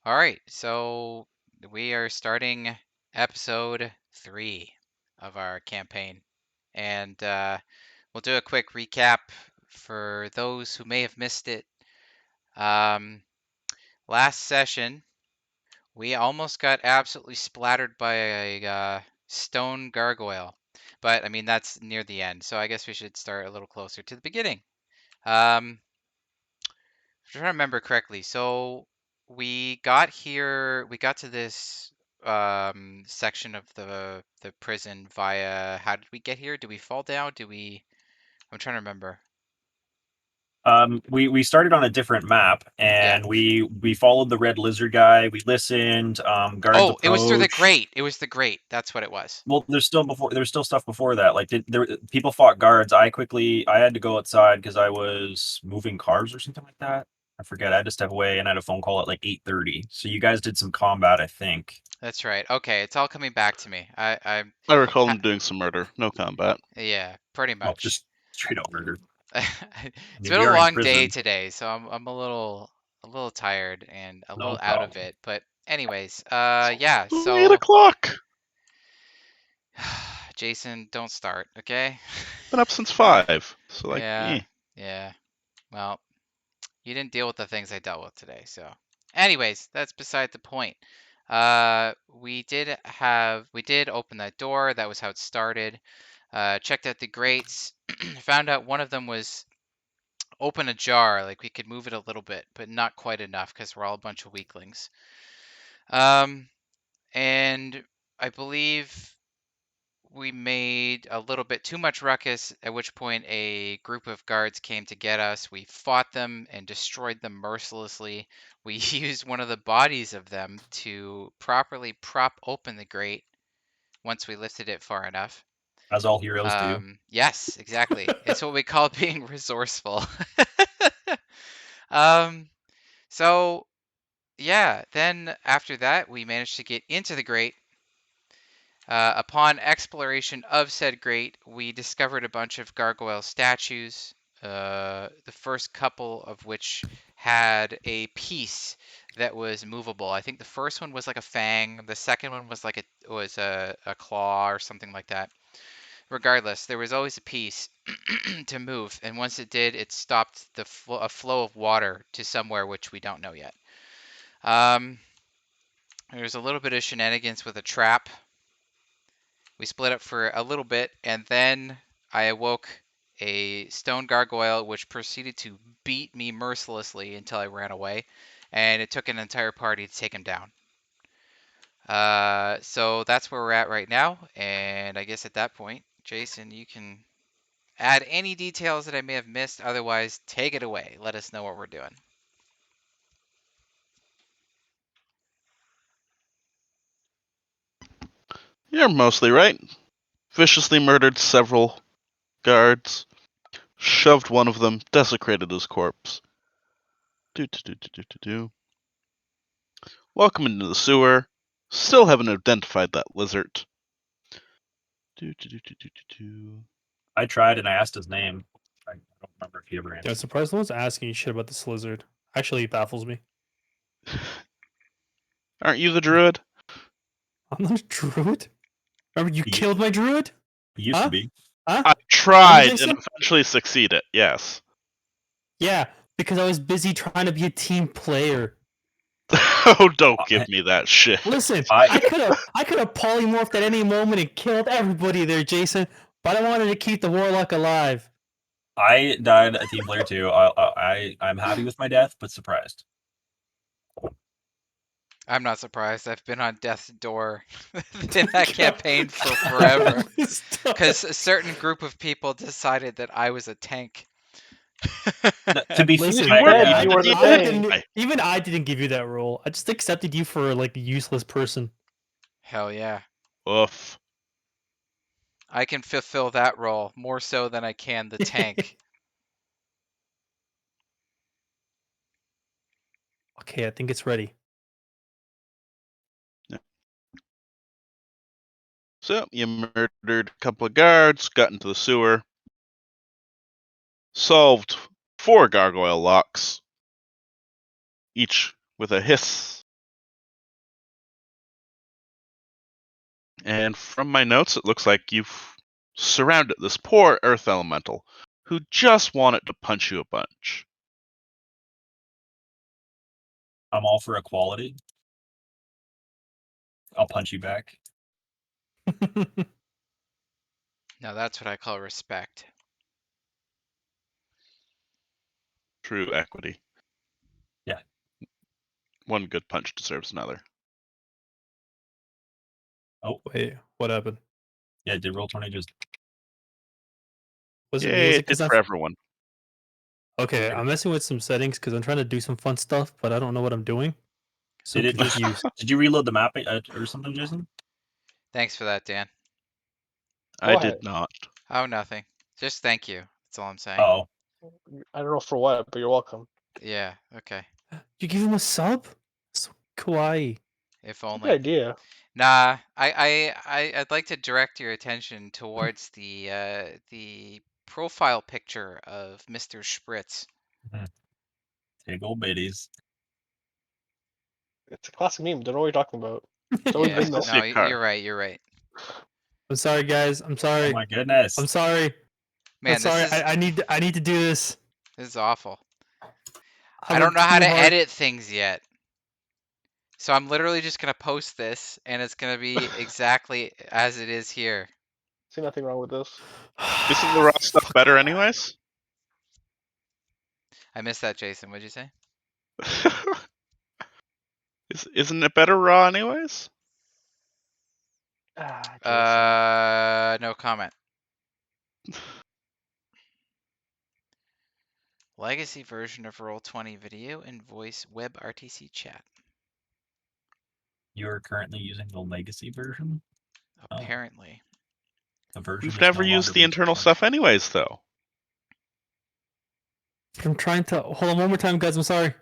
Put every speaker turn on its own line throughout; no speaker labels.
All right, so we are starting episode 3 of our campaign, and we'll do a quick recap for those who may have missed it. Last session, we almost got absolutely splattered by a stone gargoyle, but I mean that's near the end, so I guess we should start a little closer to the beginning. If I remember correctly, so we got here, we got to this section of the prison via, how did we get here? Did we fall down? I'm trying to remember.
We started on a different map,
Yeah.
and we followed the red lizard guy. We listened. Guards
Oh, it was through the
approached.
grate. It was the grate. That's what it was.
Well, there's still stuff before that. Like people fought guards. I had to go outside because I was moving cars or something like that. I forget. I had to step away, and I had a phone call at like 8:30. So you guys did some combat, I think.
That's right. Okay, it's all coming back to me.
I recall
Ha
him doing some murder, no combat.
yeah, pretty
Oh,
much.
just straight up murder. I
It's
mean,
been
we
a
are in
long day
prison.
today, so I'm a little tired and a
No
little out of
problem.
it. But anyways, yeah,
Eight
so
o'clock.
Jason, don't start, okay?
Been up since 5. So
Yeah, yeah. Well, you didn't deal with the things I dealt with today, so. Anyways, that's beside the point. We did open that door. That was how it started. Checked out the grates. Found out one of them was open ajar. Like we could move it a little bit, but not quite enough because we're all a bunch of weaklings. Um, and I believe we made a little bit too much ruckus, at which point a group of guards came to get us. We fought them and destroyed them mercilessly. We used one of the bodies of them to properly prop open the grate once we lifted it far enough.
As all heroes do.
Yes, exactly. It's what we call being resourceful. um, so yeah, then after that, we managed to get into the grate. Upon exploration of said grate, we discovered a bunch of gargoyle statues, the first couple of which had a piece that was movable. I think the first one was like a fang, the second one was like a claw or something like that. Regardless, there was always a piece to move, and once it did, it stopped a flow of water to somewhere which we don't know yet. Um, there was a little bit of shenanigans with a trap. We split up for a little bit, and then I awoke a stone gargoyle, which proceeded to beat me mercilessly until I ran away, and it took an entire party to take him down. So that's where we're at right now, and I guess at that point, Jason, you can add any details that I may have missed. Otherwise, take it away. Let us know what we're doing.
You're mostly right. Viciously murdered several guards, shoved one of them, desecrated his corpse. Welcome into the sewer. Still haven't identified that lizard.
I tried and I asked his name. I don't remember if he ever
Yeah,
answered.
surprised no one's asking you shit about this lizard. Actually, it baffles me.
Aren't you the druid?
I'm not a druid. Remember, you
He,
killed my druid?
he used to be.
Huh?
I tried and
Jason?
eventually succeeded, yes.
Yeah, because I was busy trying to be a team player.
Oh, don't give me that shit.
Listen,
I-
I could have polymorphed at any moment and killed everybody there, Jason. But I wanted to keep the warlock alive.
I died a team player too. I'm happy with my death, but surprised.
I'm not surprised. I've been on death's door in that campaign for forever. Because a certain group of people decided that I was a tank.
To be
Listen,
fair,
said you were the
I even I didn't give you that role. I just accepted you for like a useless person.
Hell yeah.
Oof.
I can fulfill that role more so than I can the tank.
Okay, I think it's ready.
So, you murdered a couple of guards, got into the sewer, solved 4 gargoyle locks, each with a hiss And from my notes, it looks like you've surrounded this poor earth elemental who just wanted to punch you a bunch.
I'm all for equality. I'll punch you back.
Now that's what I call respect.
True equity.
Yeah.
One good punch deserves another.
Wait, what happened?
Yeah, did Roll20 just...
Was it me?
Yay,
Is it
it did
because
for everyone.
okay? I'm messing with some settings because I'm trying to do some fun stuff, but I don't know what I'm doing. So
Did it just...
confused.
Did you reload the map or something, Jason?
Thanks for that, Dan.
I
Go
did
ahead.
not.
Oh, nothing. Just thank you. That's all I'm saying.
Oh,
I don't know for what, but you're welcome.
Yeah, okay.
You give him a sub? So kawaii.
If
Good
only.
idea.
Nah, I'd like to direct your attention towards the profile picture of Mr. Spritz.
take old biddies.
It's a classic meme. Don't know what you're talking about. It's always
Yeah,
been there.
See a
no,
car.
you're right. You're right.
I'm sorry, guys. I'm
Oh
sorry.
my goodness.
I'm sorry. I'm
Man,
sorry.
this
I need to do this.
is awful.
I
I don't
worked
know how
too
to
hard.
edit things yet. So I'm literally just gonna post this, and it's gonna be exactly as it is here.
See nothing wrong with this.
Isn't the raw stuff
Fuck
better
off.
anyways?
I missed that, Jason. What'd you say?
Isn't it better raw anyways?
Jason.
No comment. Legacy version of Roll20 video and voice web RTC chat.
You are currently using the legacy version. Oh.
Apparently.
The version
We've
is
never
no
used
longer
the
being
internal
supported.
stuff anyways, though.
I'm trying to hold on one more time, guys. I'm sorry.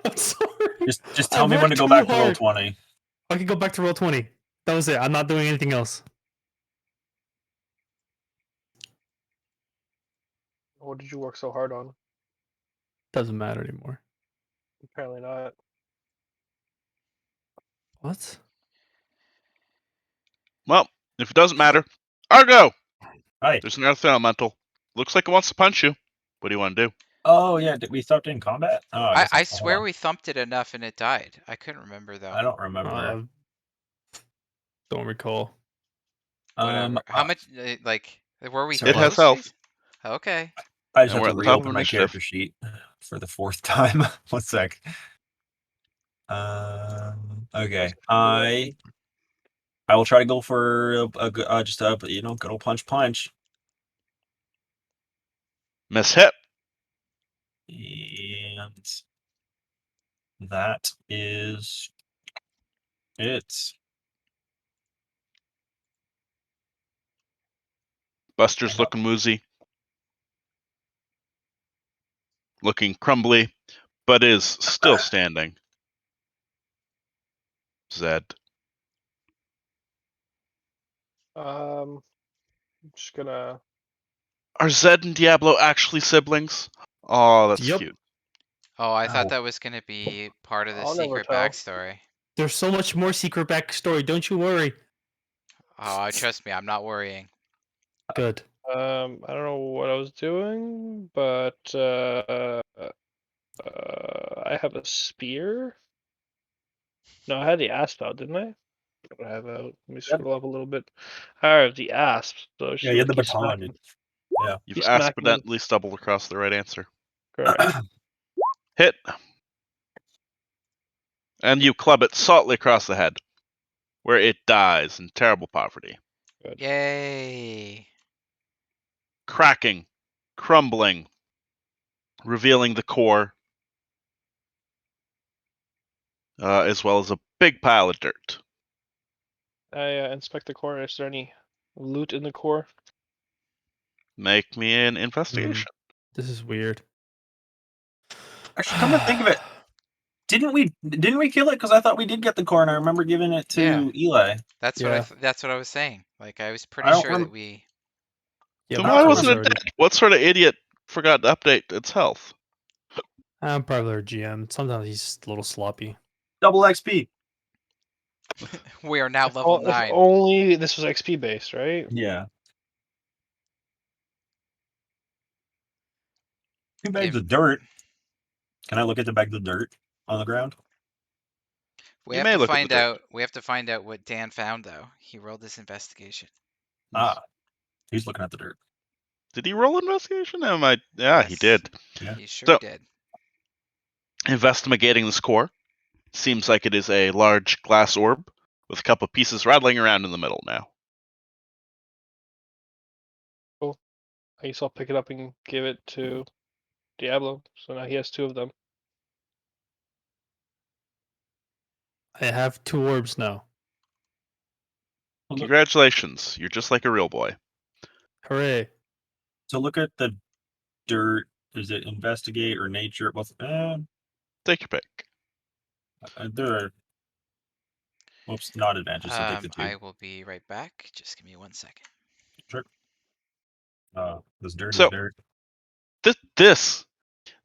I'm sorry.
Just
I
tell me when to
worked
go
too
back to
hard.
Roll20.
I can go back to Roll20. That was it. I'm not doing anything else.
What did you work so hard on?
Doesn't matter anymore.
Apparently not.
What?
Well, if it doesn't matter, Argo!
Hi.
There's an earth elemental. Looks like it wants to punch you. What do you want to do?
Oh yeah, did we start in combat? Oh, I guess
I
hold
swear
on.
we thumped it enough and it died. I couldn't remember though.
I don't remember.
Don't recall.
Whatever. How much? Like, were we
Sorry.
It has
close?
health.
Jason? Okay.
I just
And
have
we're
to
at the top of
reopen my
initiative.
character sheet for the 4th time. 1 sec. Okay. I will try to go for just a good old punch.
Miss hit.
And that is it.
Buster's looking woozy. Looking crumbly, but is still standing. Zed.
I'm just gonna.
Are Zed and Diablo actually siblings? Oh, that's
Yep.
cute.
Oh, I thought
Ow.
that was gonna be part of the
I'll never
secret
tell.
backstory.
There's so much more secret backstory. Don't you worry.
Oh, trust me, I'm not worrying.
Good.
I don't know what I was doing, but I have a spear. No, I had the asp out, didn't I? What do I have out? Let me scroll up a little bit. I have the asp, so
Yeah, you had the
keep
baton.
smacking.
Yeah.
You've
Keep smacking.
accidentally stumbled across the right answer.
Correct.
Hit. And you club it saltly across the head, where it dies in terrible poverty.
Good.
Yay.
Cracking, crumbling, revealing the core, as well as a big pile of dirt.
I inspect the core. Is there any loot in the core?
Make me an investigation.
This is weird.
Actually, come to think of it, didn't we kill it? Because I thought we did get the core, and I remember giving it to
Yeah.
Eli.
That's
Yeah.
what I was saying. Like, I was
I
pretty
don't
sure that we.
Yeah,
Then
my
why
core
wasn't
was
it
already.
dead? What sort of idiot forgot to update its health?
I'm probably our GM. Sometimes he's a little sloppy.
Double XP.
We are now
If,
level
if
9.
only this was XP based, right?
Yeah. 2 bags of dirt. Can I look at the bags of dirt on the ground?
We
You
have
may
to
look at the
find
dirt.
out. We have to find out what Dan found, though. He rolled this investigation.
Ah, he's looking at the dirt.
Did he roll investigation? Yeah, he
Yes,
did.
Yeah.
He sure
So-
did.
Investigating this core, seems like it is a large glass orb with a couple of pieces rattling around in the middle now.
I guess I'll pick it up and give it to Diablo. So now he has 2 of them.
I have 2 orbs now.
Congratulations, you're just like a real boy.
Hooray!
So look at the dirt. Is it investigate or nature? Well,
Take your pick.
there are. Whoops, not advantage. So take the 2.
I will be right back. Just give me 1 second.
Sure. This dirt
So-
is dirt.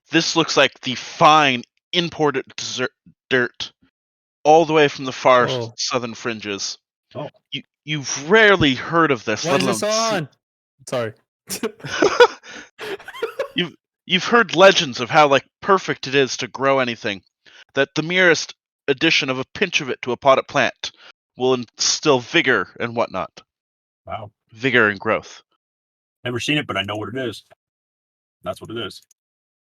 This looks like the fine imported dirt, all the way from the far
Oh.
southern fringes.
Oh.
You've rarely heard of this.
What
let
is this
alone
on? Sorry.
You've heard legends of how perfect it is to grow anything, that the merest addition of a pinch of it to a potted plant will instill vigor and whatnot.
Wow.
Vigor and growth.
Never seen it, but I know what it is. That's what it is.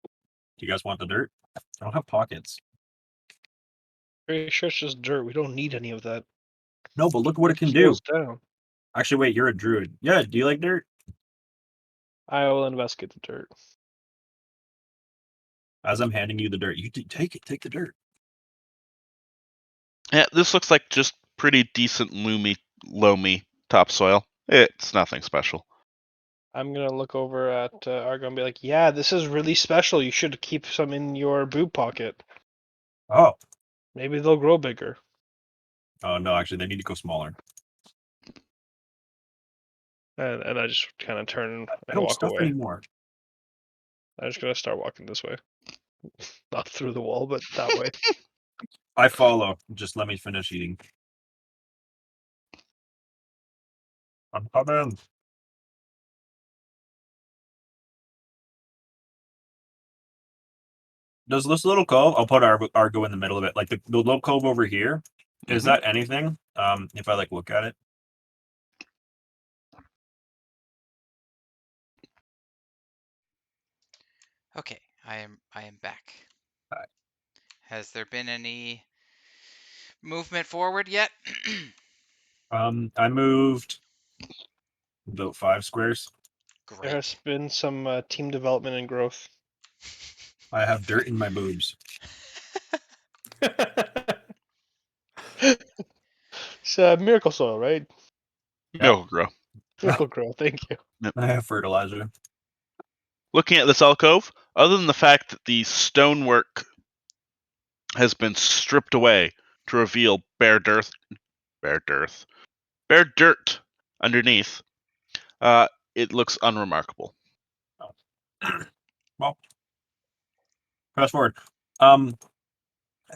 Do you guys want the dirt? I don't have pockets.
Pretty sure it's just dirt. We don't need any of that.
No, but look what it can do.
Slows down.
Actually, wait, you're a druid. Yeah, do you like dirt?
I will investigate the dirt.
As I'm handing you the dirt, you take it. Take the dirt.
Yeah, this looks like just pretty decent loamy topsoil. It's nothing special.
I'm gonna look over at Argo and be like, "Yeah, this is really special. You should keep some in your boob pocket.
Oh.
Maybe they'll grow bigger."
Oh no, actually, they need to go smaller.
And I just kind of turn
I
and
don't
walk
stuff
away.
anymore.
I'm just gonna start walking this way, not through the wall, but that way.
I follow. Just let me finish eating. I'm coming. Does this little cove? I'll put Argo in the middle of it. Like the little cove over here. Is
Mhm.
that anything? If I look at it.
Okay, I am back.
Hi.
Has there been any movement forward yet?
I moved about 5 squares.
There
Great.
has been some team development and growth.
I have dirt in my boobs.
It's miracle soil, right?
Miracle grow.
Miracle grow. Thank you.
I have fertilizer.
Looking at this alcove, other than the fact that the stonework has been stripped away to reveal bare dirt underneath, it looks unremarkable.
Well, fast forward.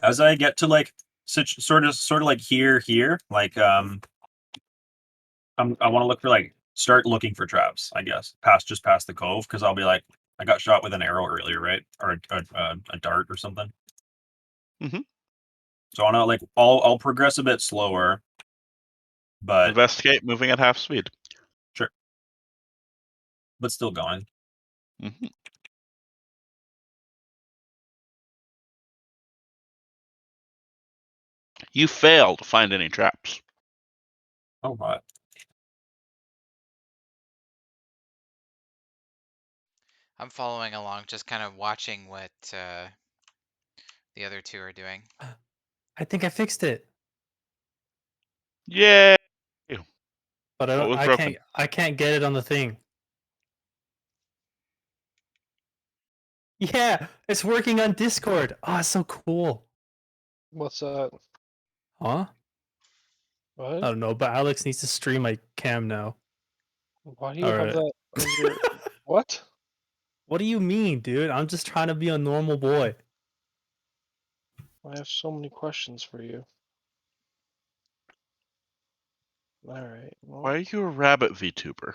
As I get to sort of like here, like I want to look for start looking for traps. I guess just past the cove, because I'll be like, I got shot with an arrow earlier, right, or a dart or something.
Mhm.
So I want to I'll progress a bit slower, but
Investigate, moving at half speed.
but still going.
Mhm. You fail to find any traps.
Oh, what?
I'm following along, just kind of watching what the other 2 are doing.
I think I fixed it,
Yay!
but
What was
I
broken?
can't get it on the thing. Yeah, it's working on Discord. Oh, it's so cool.
What's that?
Huh?
What?
I don't know, but Alex needs to stream my cam now.
Why do you have
Alright.
that on your... What?
What do you mean, dude? I'm just trying to be a normal boy.
I have so many questions for you. All right. Well,
Why are you a rabbit VTuber?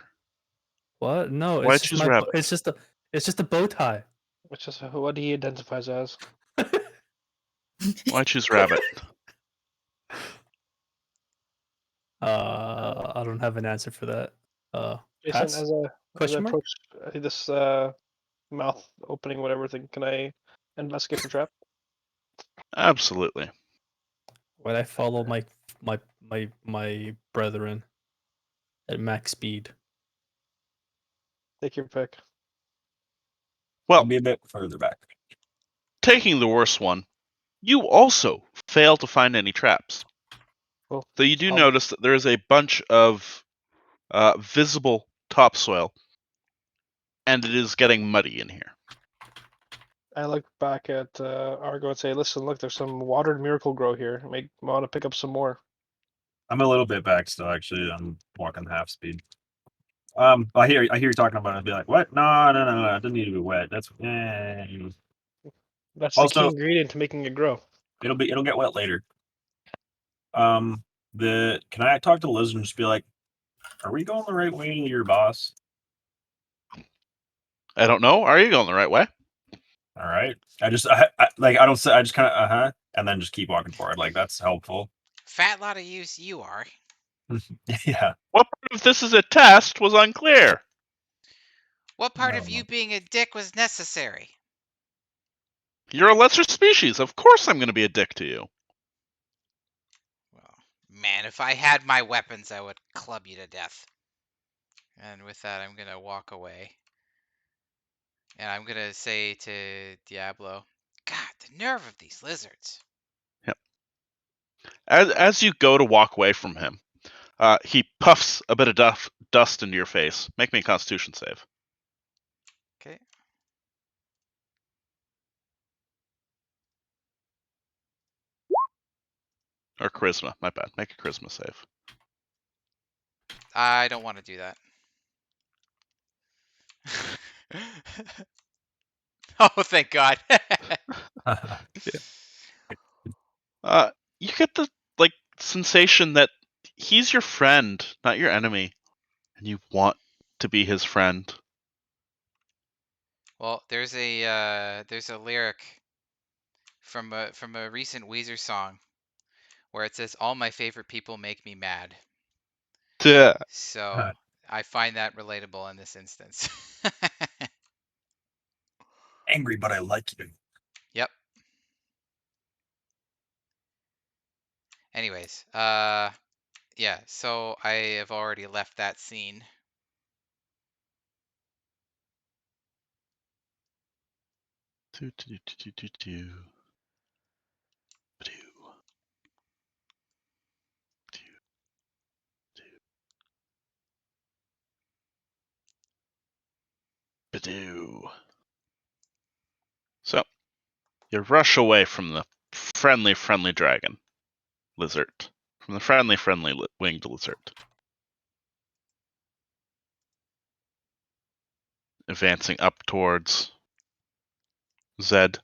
What? No,
Why
it's just
choose
my.
rabbit?
It's just a bow tie.
it's just what he identifies as.
Why choose rabbit?
I don't have an answer for that.
Jason,
Pass?
as I
Question mark?
approach this mouth opening, whatever thing, can I investigate for trap?
Absolutely.
Why'd I follow my brethren at max speed?
Take your pick.
Well,
I'll be a bit further back.
taking the worst one, you also fail to find any traps.
Well,
Though you do
um,
notice that there is a bunch of visible topsoil, and it is getting muddy in here.
I look back at Argo and say, "Listen, look, there's some watered miracle grow here. Make want to pick up some more."
I'm a little bit back still. Actually, I'm walking half speed. I hear you talking about it. I'd be like, what? No, it doesn't need to be wet. That's
That's the key
Also-
ingredient to making it grow.
it'll get wet later. Can I talk to Liz and just be like, are we going the right way to your boss?
I don't know. Are you going the right way?
All right. I just I don't say, I just kind of and then just keep walking forward. Like that's helpful.
Fat lot of use you are.
Yeah.
What part of this is a test was unclear.
What part
I
of
don't
you
know.
being a dick was necessary?
You're a lesser species. Of course I'm going to be a dick to you.
Well, man, if I had my weapons, I would club you to death. And with that, I'm gonna walk away. And I'm gonna say to Diablo, God, the nerve of these lizards.
Yep. As you go to walk away from him, he puffs a bit of dust into your face. Make me a Constitution save.
Okay.
Or Charisma. My bad. Make a Charisma save.
I don't want to do that. Oh, thank God.
You get the sensation that he's your friend, not your enemy, and you want to be his friend.
Well, there's a lyric from a recent Weezer song where it says, "All my favorite people make me mad."
Duh.
So I find that relatable in this instance.
Angry, but I like you.
Yep. Anyways, yeah. So I have already left that scene.
So you rush away from the friendly dragon lizard, from the friendly winged lizard, advancing up towards Zed.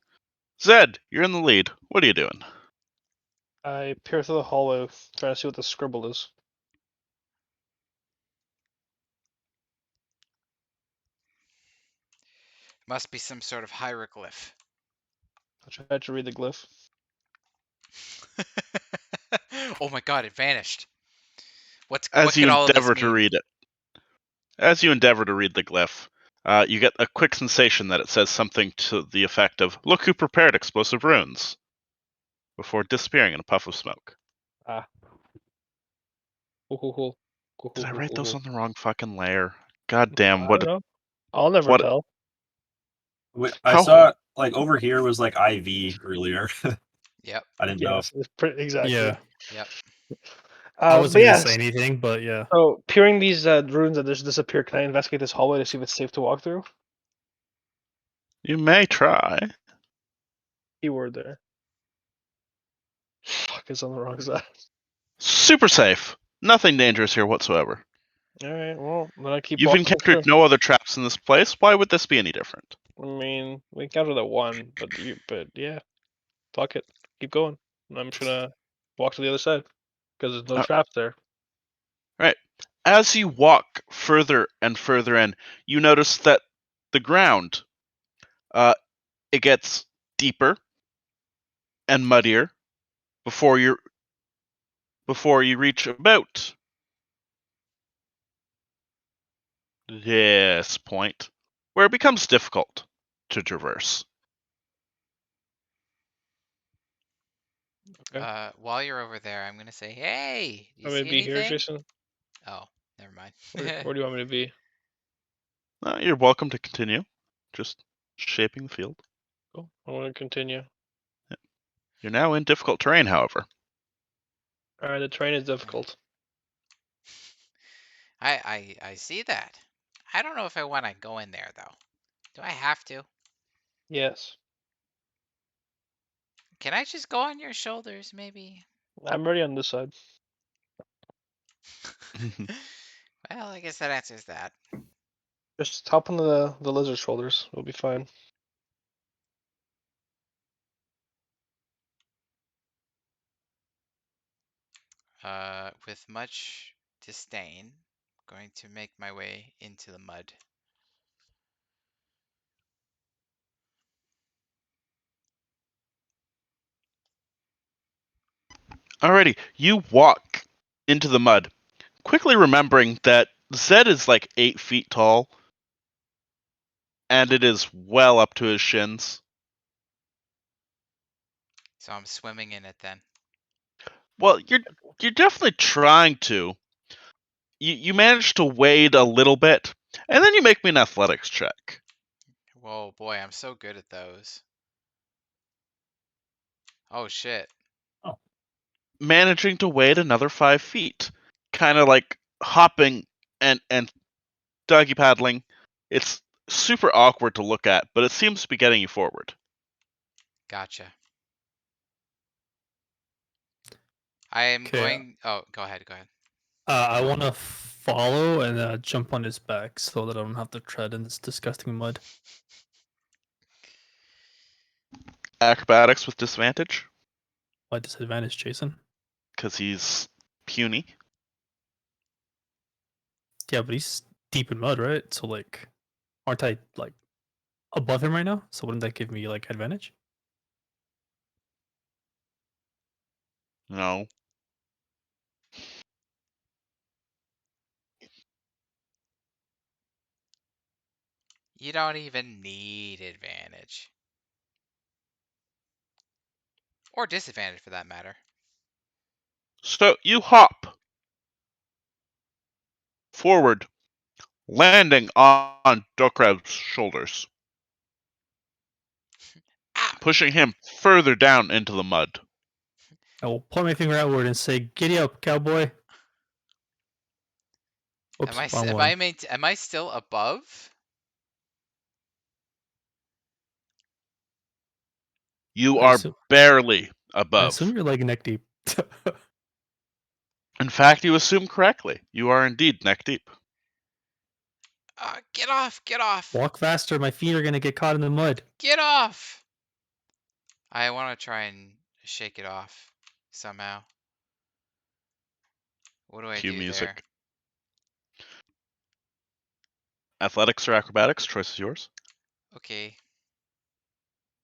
Zed, you're in the lead. What are you doing?
I peer through the hallway, trying to see what the scribble is.
Must be some sort of hieroglyph.
I tried to read the glyph.
Oh my God! It vanished. What
As you
could all of this
endeavor to
mean?
read it, the glyph, you get a quick sensation that it says something to the effect of, "Look who prepared explosive runes," before disappearing in a puff of smoke.
Ah. Cool.
Did I write those on the wrong fucking layer? God damn,
I
what
don't know. I'll never
what
tell.
I
how
saw like over here was like IV earlier.
Yep.
I didn't know.
Yes, it's pretty exactly.
Yeah.
Yep.
I
But
wasn't gonna
yes.
say anything, but yeah.
So peering these runes that just disappear, can I investigate this hallway to see if it's safe to walk through?
you may try.
Keyword there. Fuck, it's on the wrong side.
Super safe. Nothing dangerous here whatsoever.
All right, well, then I keep
You've
walking
encountered
through.
no other traps in this place. Why would this be any different?
I mean, we encountered that one, but yeah, fuck it, keep going. I'm just gonna walk to the other side because there's no
Uh,
traps there.
As you walk further and further in, you notice that the ground, it gets deeper and muddier before you reach about this point, where it becomes difficult to traverse.
Okay.
While you're over there, I'm gonna say, "Hey, do you
I'm gonna
see
be here,
anything?"
Jason.
Oh, never mind.
Where do you want me to be?
You're welcome to continue, just shaping the field.
Cool. I want to continue.
You're now in difficult terrain, however.
All right, the terrain is difficult.
I see that. I don't know if I want to go in there though. Do I have to?
Yes.
Can I just go on your shoulders, maybe?
I'm ready on this side.
Well, I guess that answers that.
Just hop on the lizard shoulders. We'll be fine.
With much disdain, going to make my way into the mud.
Alrighty, you walk into the mud, quickly remembering that Zed is like 8 feet tall, and it is well up to his shins.
So I'm swimming in it then.
Well, you're definitely trying to. You manage to wade a little bit, and then you make me an athletics check.
Whoa, boy, I'm so good at those. Oh shit.
Managing to wade another 5 feet, kind of like hopping and doggy paddling. It's super awkward to look at, but it seems to be getting you forward.
Gotcha. I am
Okay.
going. Oh, go ahead. Go ahead.
I want to follow and jump on his back so that I don't have to tread in this disgusting mud.
Acrobatics with disadvantage,
Why disadvantage, Jason?
because he's puny.
Yeah, but he's deep in mud, right? So like, aren't I like above him right now? So wouldn't that give me like advantage?
No.
You don't even need advantage. Or disadvantage for that matter.
So you hop forward, landing on Dokreb's shoulders,
Ow!
pushing him further down into the mud.
I will point my finger outward and say, "Giddy up, cowboy." Oops, wrong one.
Am I still above?
You
I
are
assume,
barely
I assume
above.
you're like neck deep.
In fact, you assume correctly. You are indeed neck deep.
Get off! Get off!
Walk faster, my feet are gonna get caught in the mud.
Get off! I want to try and shake it off somehow. What do I
Cue
do there?
music. Athletics or acrobatics? Choice is yours.
Okay.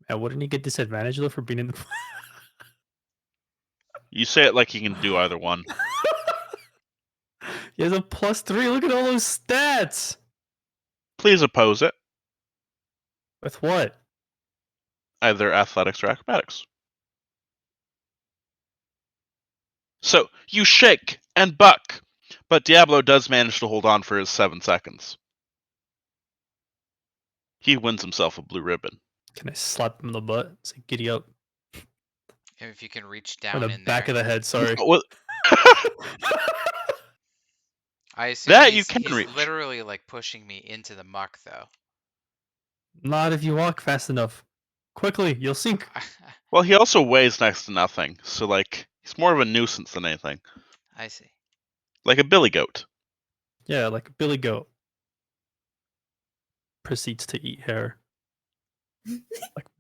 Wouldn't he get disadvantage though for being in the
You say it like you can do either one.
He has a +3. Look at all those stats.
Please oppose it.
With what?
Either athletics or acrobatics. So, you shake and buck, but Diablo does manage to hold on for his 7 seconds. He wins himself a blue ribbon.
Can I slap him in the butt? Say, "Giddy up."
If you can reach
Or
down
the
in
back
there.
of the head, sorry.
What-
I assume
That you can
he's
reach.
literally like pushing me into the muck though.
Not if you walk fast enough. Quickly, you'll sink.
Well, he also weighs next to nothing, so like he's more of a nuisance than anything.
I see.
Like a billy goat.
Yeah, like a billy goat. Proceeds to eat hair.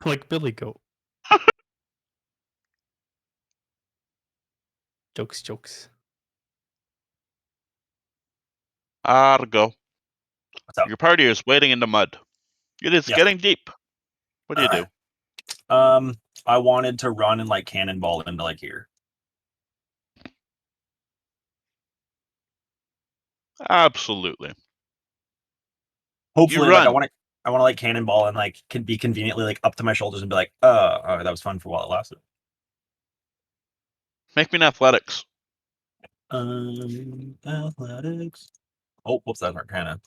Like billy goat. Jokes.
Argo.
What's up?
Your party is wading into mud. It is
Yeah.
getting deep. What do you do?
I wanted to run and like cannonball into like here.
Absolutely.
Hopefully,
run.
I want to like cannonball and like can be conveniently like up to my shoulders and be like, that was fun for while it lasted.
Make me an athletics.
Athletics. Oh, whoops, that's Arcana.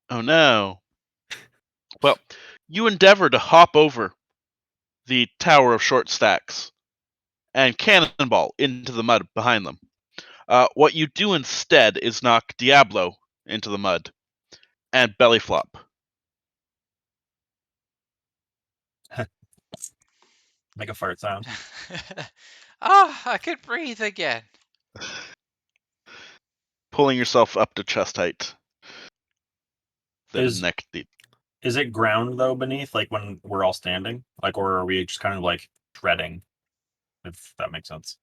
Oh no. Well, you endeavor to hop over the tower of short stacks and cannonball into the mud behind them. What you do instead is knock Diablo into the mud and belly flop.
Make a fart sound.
I could breathe again.
Pulling yourself up to chest height. Then
Is
neck deep.
Is it ground though beneath, like when we're all standing, like, or are we just kind of like treading? If that makes sense.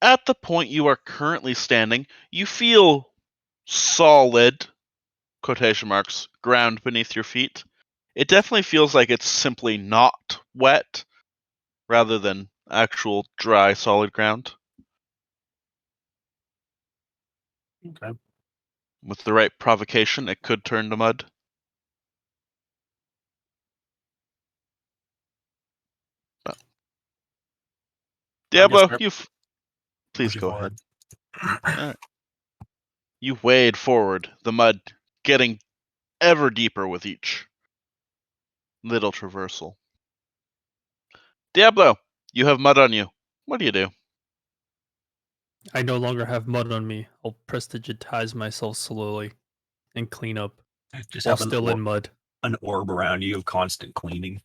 At the point you are currently standing, you feel solid, quotation marks, ground beneath your feet. It definitely feels like it's simply not wet rather than actual dry, solid ground.
Okay.
With the right provocation, it could turn to mud. Diablo, please
Pushing
go
forward.
ahead. All right. You wade forward, the mud getting ever deeper with each little traversal. Diablo, you have mud on you. What do you do?
I no longer have mud on me. I'll prestigitize myself slowly and clean up
Just
while
have
still in mud.
an orb around you of constant cleaning.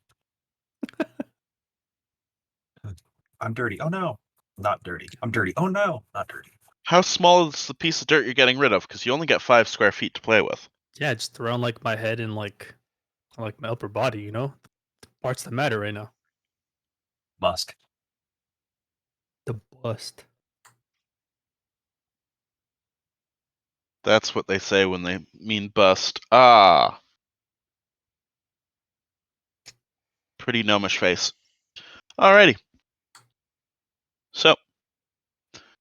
I'm dirty. Oh no, not dirty. I'm dirty. Oh no, not dirty.
How small is the piece of dirt you're getting rid of? Because you only get 5 square feet to play with.
Yeah, just around like my head and like my upper body, you know? The parts that matter right now.
Musk.
The bust.
That's what they say when they mean bust. Ah. Pretty gnomish face. Alrighty. So,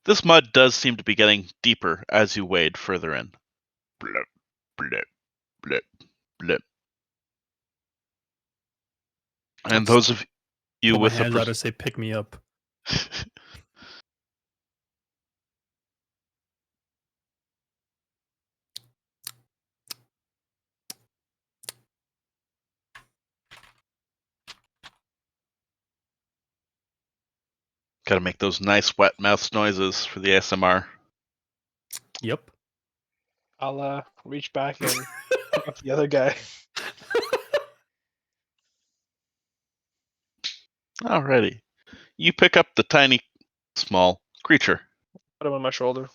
this mud does seem to be getting deeper as you wade further in. Blip, blip, blip, blip. And those of you
Put my
with
hands out
the
and say, "Pick me up."
gotta make those nice wet mouth noises for the ASMR.
Yep.
I'll reach back and pick up the other guy.
Alrighty. You pick up the tiny, small creature.
Put him on my shoulder.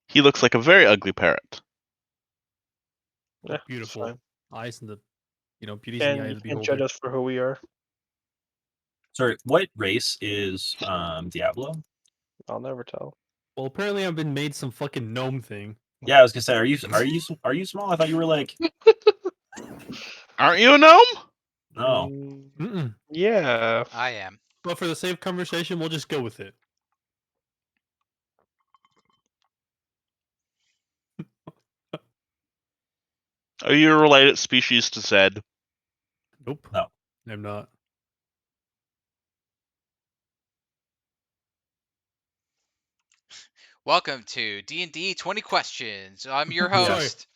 He looks like a very ugly parrot.
Yeah, it's
Beautiful
fine.
eyes in the, beauty's in the eye
And
of
you
the
can't judge
beholder.
us for who we are.
Sorry, what race is Diablo?
I'll never tell.
Well, apparently I've been made some fucking gnome thing.
Yeah, I was gonna say, are you small? I thought you were like
Aren't you a gnome?
no.
Yeah.
I am.
But for the sake of conversation, we'll just go with it.
Are you a related species to Zed?
Nope.
No.
I'm not.
Welcome to D&D 20 Questions. I'm your
Sorry.
host.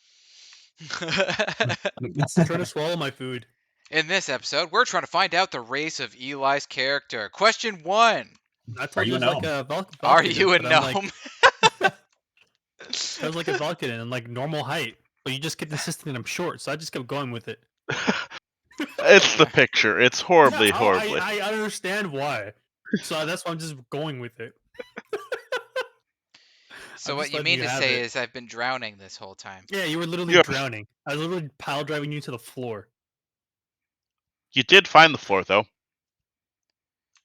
I'm trying to swallow my food.
In this episode, we're trying to find out the race of Eli's character. Question 1.
I
Are
told
you
you
a
it was like
gnome?
a Valkyrie.
Are you a
but I'm like,
gnome?
I was like a Valkyrie and like normal height. But you just kept insisting that I'm short, so I just kept going with it.
It's the picture. It's horribly,
Yeah,
horribly.
I understand why. So that's why I'm just going with it.
So
I'm
what
just
you
letting
mean
you
to
have
say
it.
is I've been drowning this whole time.
Yeah, you were literally
Yeah.
drowning. I was literally pile driving you to the floor.
You did find the floor, though.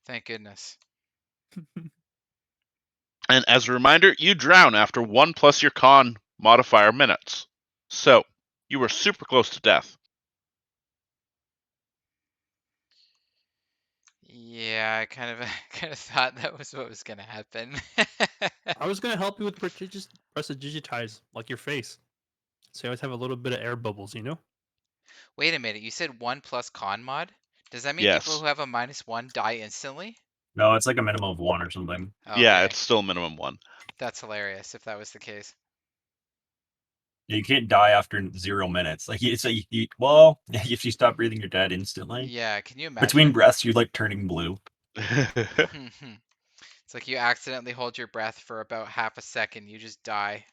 Thank goodness.
And as a reminder, you drown after 1 plus your con modifier minutes. So, you were super close to death.
Yeah, I kind of kind of thought that was what was gonna happen.
I was gonna help you with prestidigitize, like your face. So you always have a little bit of air bubbles, you know?
Wait a minute, you said 1 plus con mod? Does that mean people
Yes.
who have a -1 die instantly?
No, it's like a minimum of 1 or something.
Yeah,
Okay,
it's still minimum 1.
that's hilarious if that was the case.
Yeah, you can't die after 0 minutes. Like it's well, if you stop breathing, you're dead instantly.
Yeah, can you
Between
imagine?
breaths, you're like turning blue.
It's like you accidentally hold your breath for about half a second, you just die.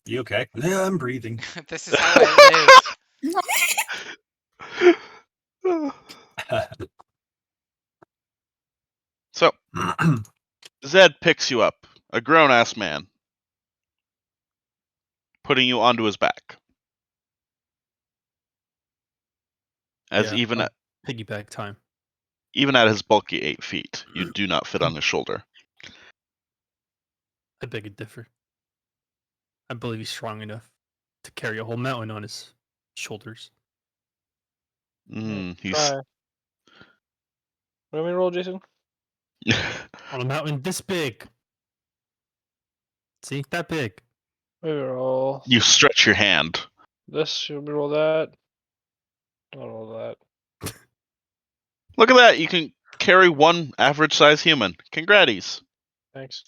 You okay? Yeah, I'm breathing.
This is how I live.
So, Zed picks you up, a grown-ass man, putting you onto his back. As
Yeah, piggyback time.
even at his bulky 8 feet, you do not fit on his shoulder.
I beg to differ. I believe he's strong enough to carry a whole mountain on his shoulders.
He's
Try. What do we roll, Jason?
On a mountain this big. See? That big.
We roll
you stretch your hand.
this. Should we roll that? I'll roll that.
Look at that! You can carry one average-sized human. Congraties.
Thanks.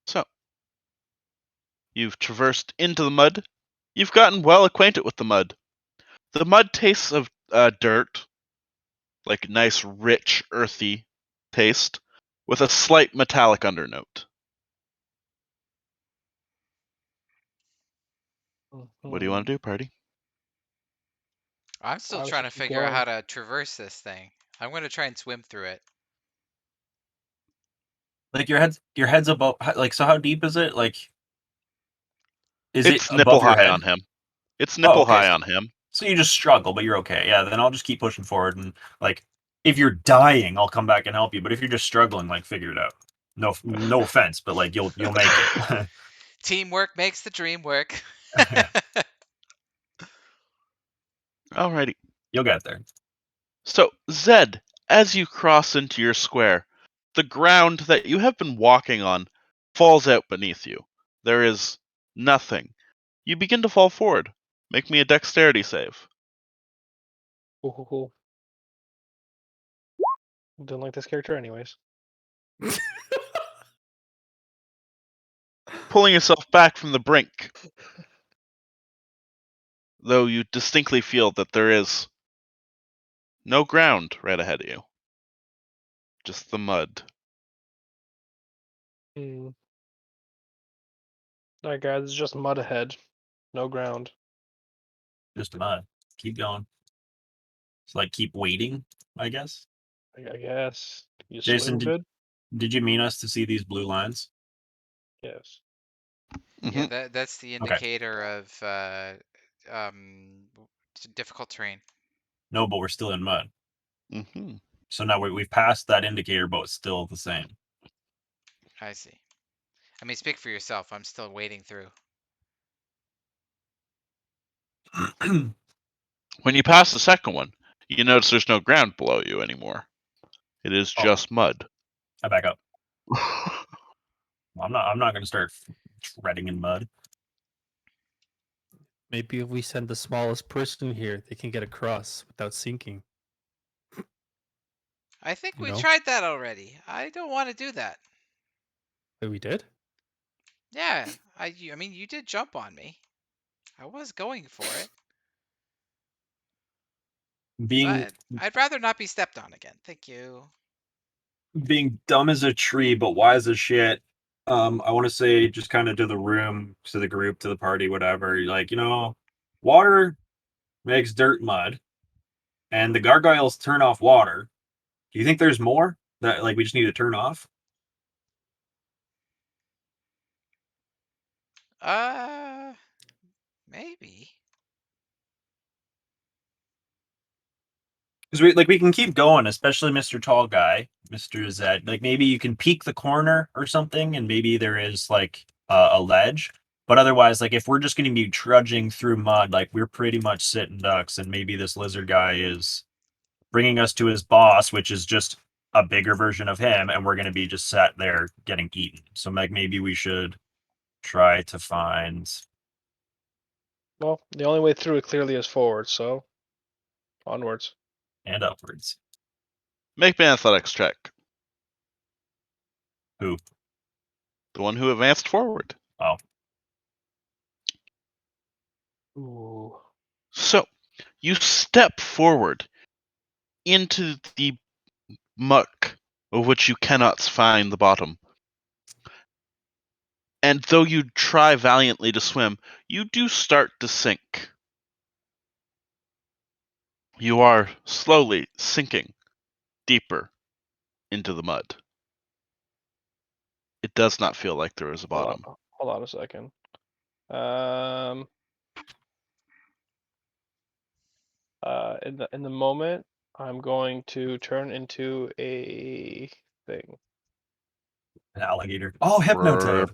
So, you've traversed into the mud. You've gotten well acquainted with the mud. The mud tastes of dirt, like nice, rich, earthy taste, with a slight metallic undernote. What do you want to do, party?
I'm still trying
Obviously
to
keep
figure out how
going.
to traverse this thing. I'm gonna try and swim through it.
Like your head's above. Like, so how deep is it? Like, is it
It's nipple
above your
high
head?
on him. It's
Oh,
nipple
okay.
high on him.
So you just struggle, but you're okay. Yeah, then I'll just keep pushing forward, and like, if you're dying, I'll come back and help you. But if you're just struggling, like, figure it out. No offense, but like you'll make it.
Teamwork makes the dream work.
Alrighty.
You'll get there.
So, Zed, as you cross into your square, the ground that you have been walking on falls out beneath you. There is nothing. You begin to fall forward. Make me a dexterity save.
Cool. Didn't like this character anyways.
Pulling yourself back from the brink, though you distinctly feel that there is no ground right ahead of you. Just the mud.
Alright, guys, it's just mud ahead. No ground.
Just mud. Keep going. It's like keep waiting, I guess.
I guess. You
Jason,
swim good?
did you mean us to see these blue lines?
Yes.
Yeah,
Mm-hmm.
that's the
Okay.
indicator of difficult terrain.
No, but we're still in mud.
Mm-hmm.
So now we've passed that indicator, but it's still the same.
I see. I mean, speak for yourself. I'm still wading through.
When you pass the second one, you notice there's no ground below you anymore. It is
Oh.
just mud.
I back up. I'm not going to start treading in mud.
Maybe if we send the smallest person here, they can get across without sinking.
I think
You
we
know?
tried that already. I don't want to do that.
Wait, we did?
Yeah, I mean, you did jump on me. I was going for it,
Being
but I'd rather not be stepped on again. Thank you.
being dumb as a tree, but wise as shit. I want to say just kind of to the room, to the group, to the party, whatever. Like, water makes dirt mud, and the gargoyles turn off water. Do you think there's more that like we just need to turn off?
Maybe.
Because we can keep going, especially Mr. Tall Guy, Mr. Zed. Like maybe you can peek the corner or something, and maybe there is like a ledge. But otherwise, like if we're just going to be trudging through mud, like we're pretty much sitting ducks, and maybe this lizard guy is bringing us to his boss, which is just a bigger version of him, and we're going to be just sat there getting eaten. So like maybe we should try to find
Well, the only way through it clearly is forward, so onwards.
and upwards.
Make me an athletics check.
Who?
The one who advanced forward.
Oh,
Ooh.
So, you step forward into the muck of which you cannot find the bottom. And though you try valiantly to swim, you do start to sink. You are slowly sinking deeper into the mud. It does not feel like there is a bottom.
Hold on a second. In the moment, I'm going to turn into a thing.
an alligator. Oh, Hypnotoad.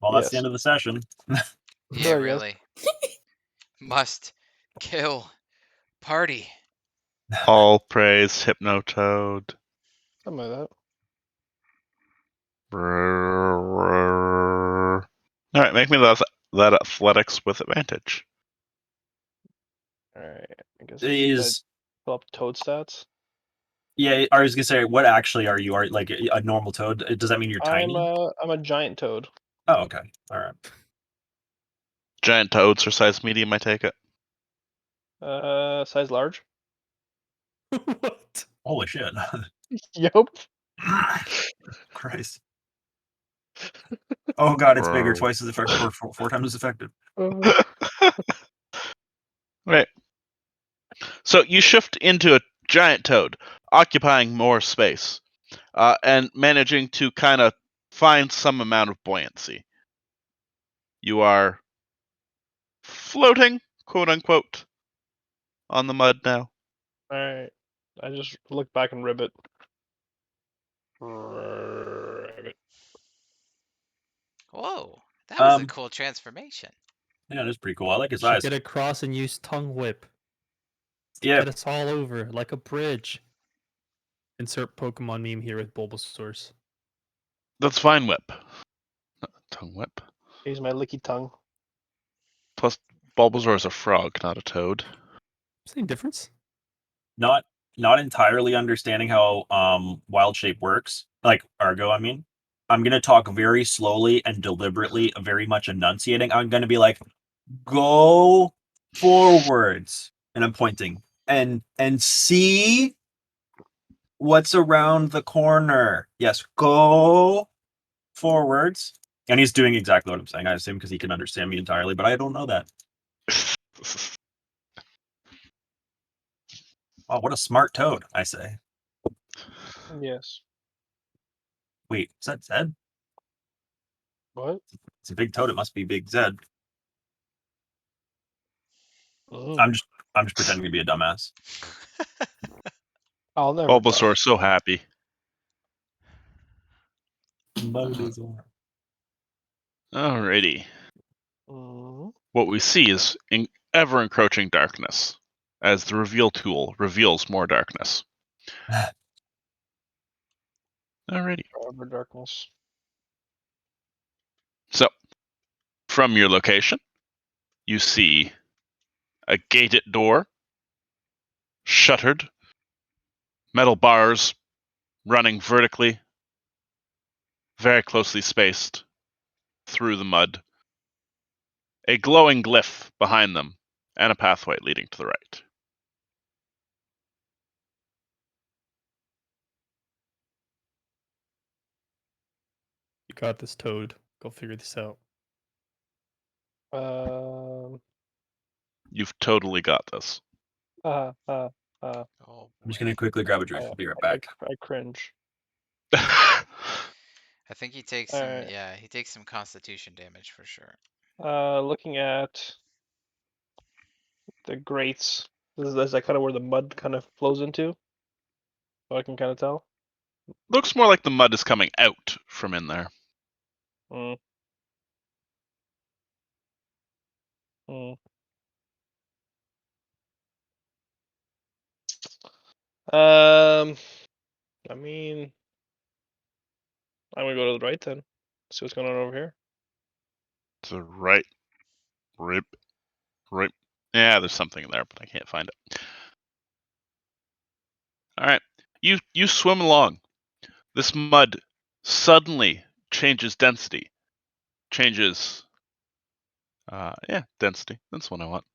Well, that's the
Yes.
end of the session.
Yeah,
There he is.
really. Must kill party.
All praise Hypnotoad.
Something like that.
Alright, make me that athletics with advantage.
Alright. I guess
Is
pull up toad stats.
yeah, I was gonna say, what actually are you? Are like a normal toad? Does that mean you're tiny?
I'm a giant toad.
Oh, okay. All right.
Giant toads are size medium, I take it.
Size large.
What?
Holy shit.
Yup.
Christ. Oh god, it's bigger, twice as effective, or four times as effective.
Right. So you shift into a giant toad, occupying more space, and managing to kind of find some amount of buoyancy. You are floating, quote unquote, on the mud now.
Alright. I just look back and ribbit. Ribbit.
Whoa, that was a
Um,
cool transformation.
Yeah, that's pretty cool. I like his
Should
eyes.
get across and use tongue whip.
Yeah,
Get us all over like a bridge. Insert Pokemon meme here with Bulbasaur's.
That's Vine Whip. Not Tongue Whip.
Use my licky tongue.
Plus, Bulbasaur is a frog, not a toad.
Same difference.
not entirely understanding how wild shape works. Like Argo, I mean. I'm gonna talk very slowly and deliberately, very much enunciating. I'm gonna be like, go forwards. And I'm pointing. And see what's around the corner. Yes, go forwards. And he's doing exactly what I'm saying, I assume, because he can understand me entirely, but I don't know that. Oh, what a smart toad, I say.
Yes.
Wait, is that Zed?
What?
It's a big toad, it must be Big Zed.
Ooh.
I'm just pretending to be a dumbass.
I'll never
Bulbasaur is so happy. Alrighty.
tell.
What we see is ever encroaching darkness as the reveal tool reveals more darkness. Alrighty.
Forever darkness.
So, from your location, you see a gated door, shuttered, metal bars running vertically, very closely spaced through the mud, a glowing glyph behind them, and a pathway leading to the right.
You got this, Toad. Go figure this out.
You've totally got this.
Oh,
I'm just gonna quickly grab a drink. I'll be right back.
I cringe.
I think he takes some.
Alright.
Yeah, he takes some Constitution damage for sure.
Looking at the grates. Is that kind of where the mud kind of flows into? So I can kind of tell.
Looks more like the mud is coming out from in there.
Mm. Mm. I mean, I'm gonna go to the right then. See what's going on over here.
To the right. Rip. Yeah, there's something in there, but I can't find it. All right. You swim along. This mud suddenly changes density. Changes density. That's what I want.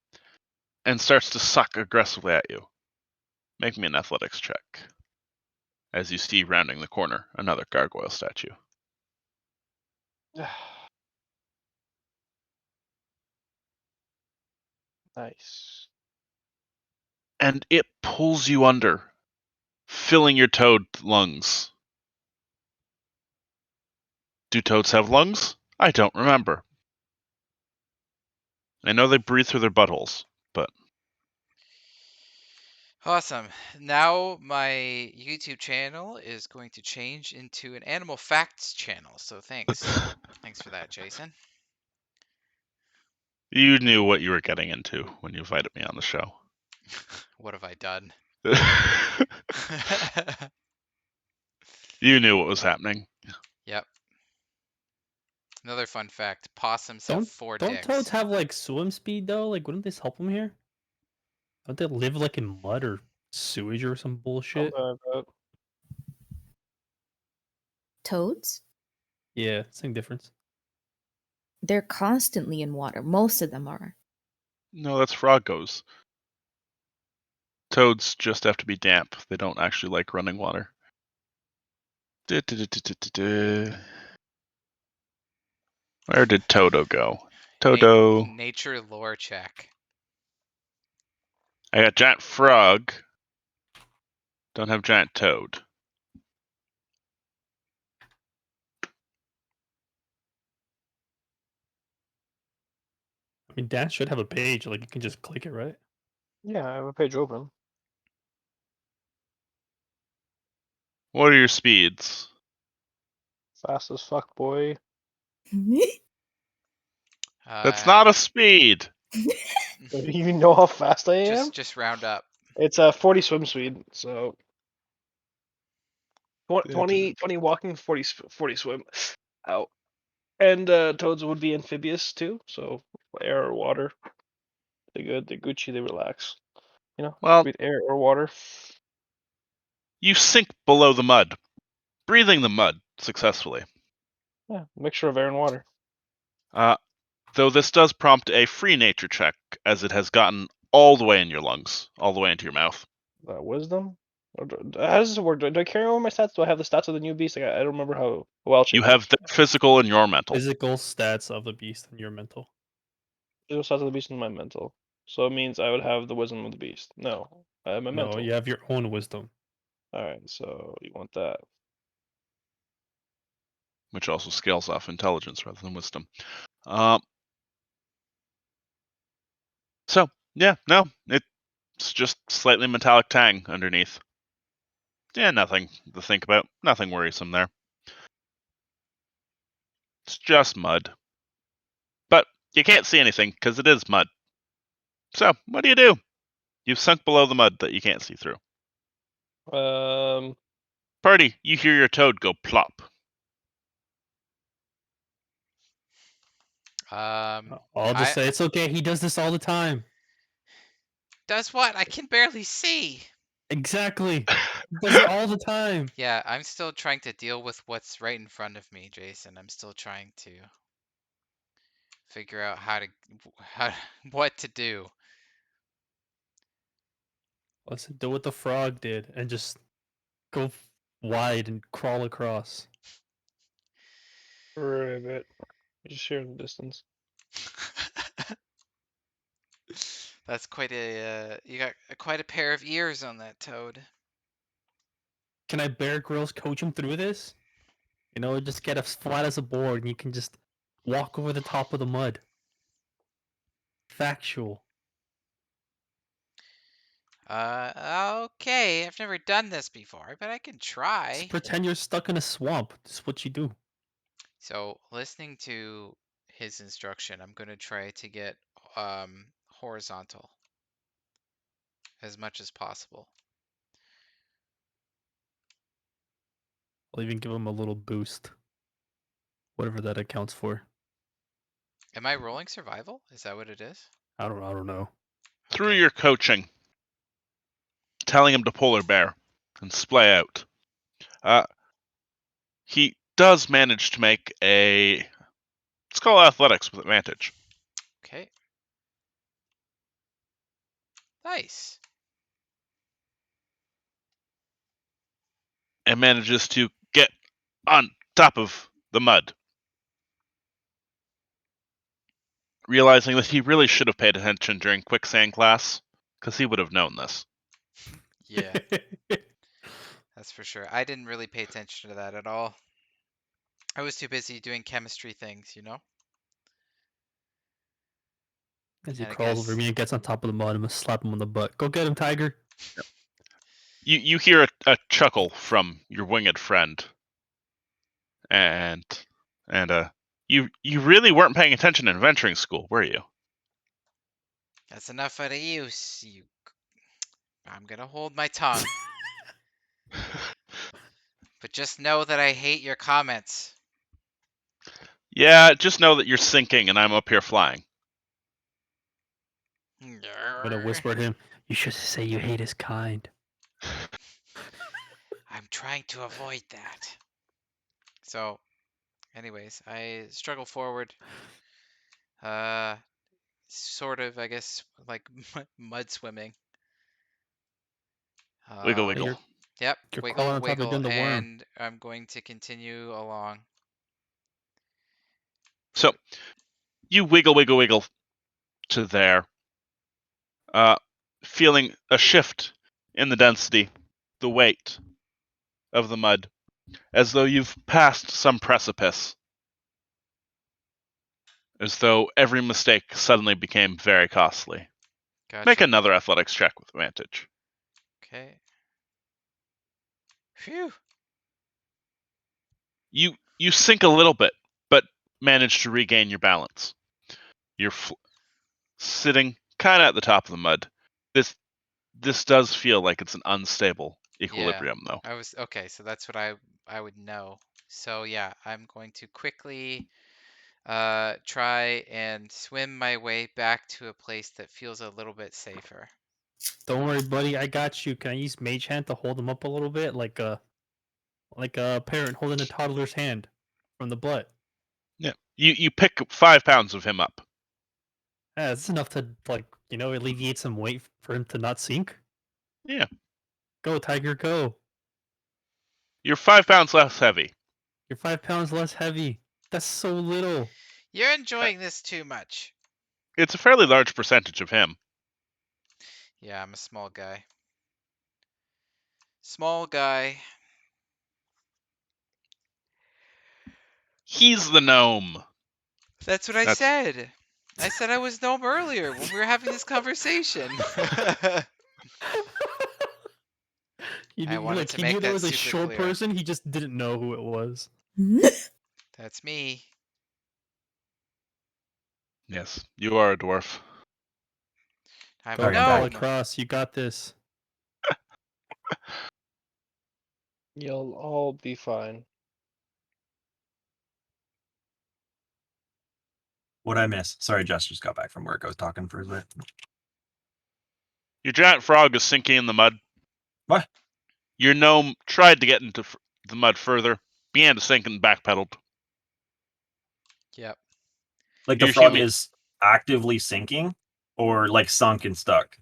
And starts to suck aggressively at you. Make me an athletics check. As you see rounding the corner, another gargoyle statue.
Nice.
And it pulls you under, filling your toad lungs. Do toads have lungs? I don't remember. I know they breathe through their buttholes, but
Awesome. Now my YouTube channel is going to change into an animal facts channel. So thanks. Thanks for that, Jason.
you knew what you were getting into when you invited me on the show.
What have I done?
You knew what was happening.
Yep. Another fun fact: possums have
Don't
4
don't
dicks.
toads have like swim speed though? Like, wouldn't this help them here? Don't they live like in mud or sewage or some bullshit?
Something like that.
Toads?
Yeah, same difference.
They're constantly in water. Most of them are.
No, that's froggos. Toads just have to be damp. They don't actually like running water. Where did Toto go? Toto.
Nature lore check.
I got giant frog. Don't have giant toad.
I mean, Dan should have a page. Like, you can just click it, right?
Yeah, I have a page open.
What are your speeds?
Fast as fuck, boy.
That's not a speed.
You know how fast I am?
Just round up.
It's a 40 swim speed, so 20 walking, 40 swim. Out. And toads would be amphibious too, so air or water. They're good. They're Gucci. They relax. You know,
Well,
breathe air or water.
you sink below the mud, breathing the mud successfully.
Yeah, mixture of air and water.
Though this does prompt a free nature check, as it has gotten all the way in your lungs, all the way into your mouth.
Wisdom. How does this work? Do I carry over my stats? Do I have the stats of the new beast? Like, I don't remember how well
You have the physical and your mental.
Physical stats of the beast and your mental.
Physical stats of the beast and my mental. So it means I would have the wisdom of the beast. No, I have my
No,
mental.
you have your own wisdom.
All right, so you want that.
Which also scales off intelligence rather than wisdom. So, yeah, no, it's just slightly metallic tang underneath. Yeah, nothing to think about. Nothing worrisome there. It's just mud. But you can't see anything because it is mud. So, what do? You've sunk below the mud that you can't see through. Party, you hear your toad go plop.
I'll just say it's okay. He does this all the time.
Does what? I can barely see.
Exactly. He does it all the time.
Yeah, I'm still trying to deal with what's right in front of me, Jason. I'm still trying to figure out what to do.
Let's do what the frog did and just go wide and crawl across.
Ribbit. You just hear in the distance.
That's quite you got quite a pair of ears on that toad.
Can I Bear Grylls coach him through this? You know, just get as flat as a board and you can just walk over the top of the mud. Factual.
Okay. I've never done this before, but I can try.
Just pretend you're stuck in a swamp. That's what you do.
So, listening to his instruction, I'm going to try to get horizontal as much as possible.
I'll even give him a little boost. Whatever that accounts for.
Am I rolling survival? Is that what it is?
I don't know.
Through
Okay.
your coaching, telling him to polar bear and splay out, he does manage to make a, let's call it athletics with advantage.
Okay. Nice.
And manages to get on top of the mud, realizing that he really should have paid attention during quicksand class, because he would have known this.
Yeah, that's for sure. I didn't really pay attention to that at all. I was too busy doing chemistry things, you know?
As he
And I
crawls over
guess
me and gets on top of the mud, I'm gonna slap him on the butt. Go get him, Tiger.
You hear a chuckle from your winged friend, and you really weren't paying attention in adventuring school, were you?
that's enough out of you. I'm gonna hold my tongue. But just know that I hate your comments.
Yeah, just know that you're sinking and I'm up here flying.
I'm gonna whisper at him. You should say you hate his kind.
I'm trying to avoid that. So, anyways, I struggle forward. Sort of, I guess, like mud swimming.
Wiggle,
Um,
wiggle.
You're-
Yep,
You're
wiggle,
crawling on top, you're
wiggle,
doing the worm.
and I'm going to continue along.
So, you wiggle, wiggle, wiggle to there, feeling a shift in the density, the weight of the mud, as though you've passed some precipice, as though every mistake suddenly became very costly.
Gotcha.
Make another athletics check with advantage.
Okay. Phew.
You sink a little bit, but manage to regain your balance. You're sitting kind of at the top of the mud. This does feel like it's an unstable equilibrium, though.
I was okay, so that's what I would know. So yeah, I'm going to quickly try and swim my way back to a place that feels a little bit safer.
Don't worry, buddy. I got you. Can I use Mage Hand to hold him up a little bit, like a parent holding a toddler's hand from the butt?
Yeah. You pick 5 pounds of him up.
Yeah, that's enough to alleviate some weight for him to not sink.
Yeah.
Go, Tiger, go.
You're 5 pounds less heavy.
You're 5 pounds less heavy. That's so little.
You're enjoying this too much.
It's a fairly large percentage of him.
Yeah, I'm a small guy. Small guy.
He's the gnome.
That's what I
That's-
said. I said I was gnome earlier when we were having this conversation.
He
I wanted to
he
make
knew there
that
was a
super
short
clear.
person. He just didn't know who it was.
That's me.
Yes, you are a dwarf.
I'm
Go,
a
Sorry, I'm
Paul
back.
gnome.
across. You got this.
You'll all be fine.
What'd I miss? Sorry, Jess just got back from work. I was talking for a bit.
Your giant frog is sinking in the mud.
What?
Your gnome tried to get into the mud further, began to sink and backpedaled.
Yep.
Like the
Your
frog
human-
is actively sinking, or like sunk and stuck.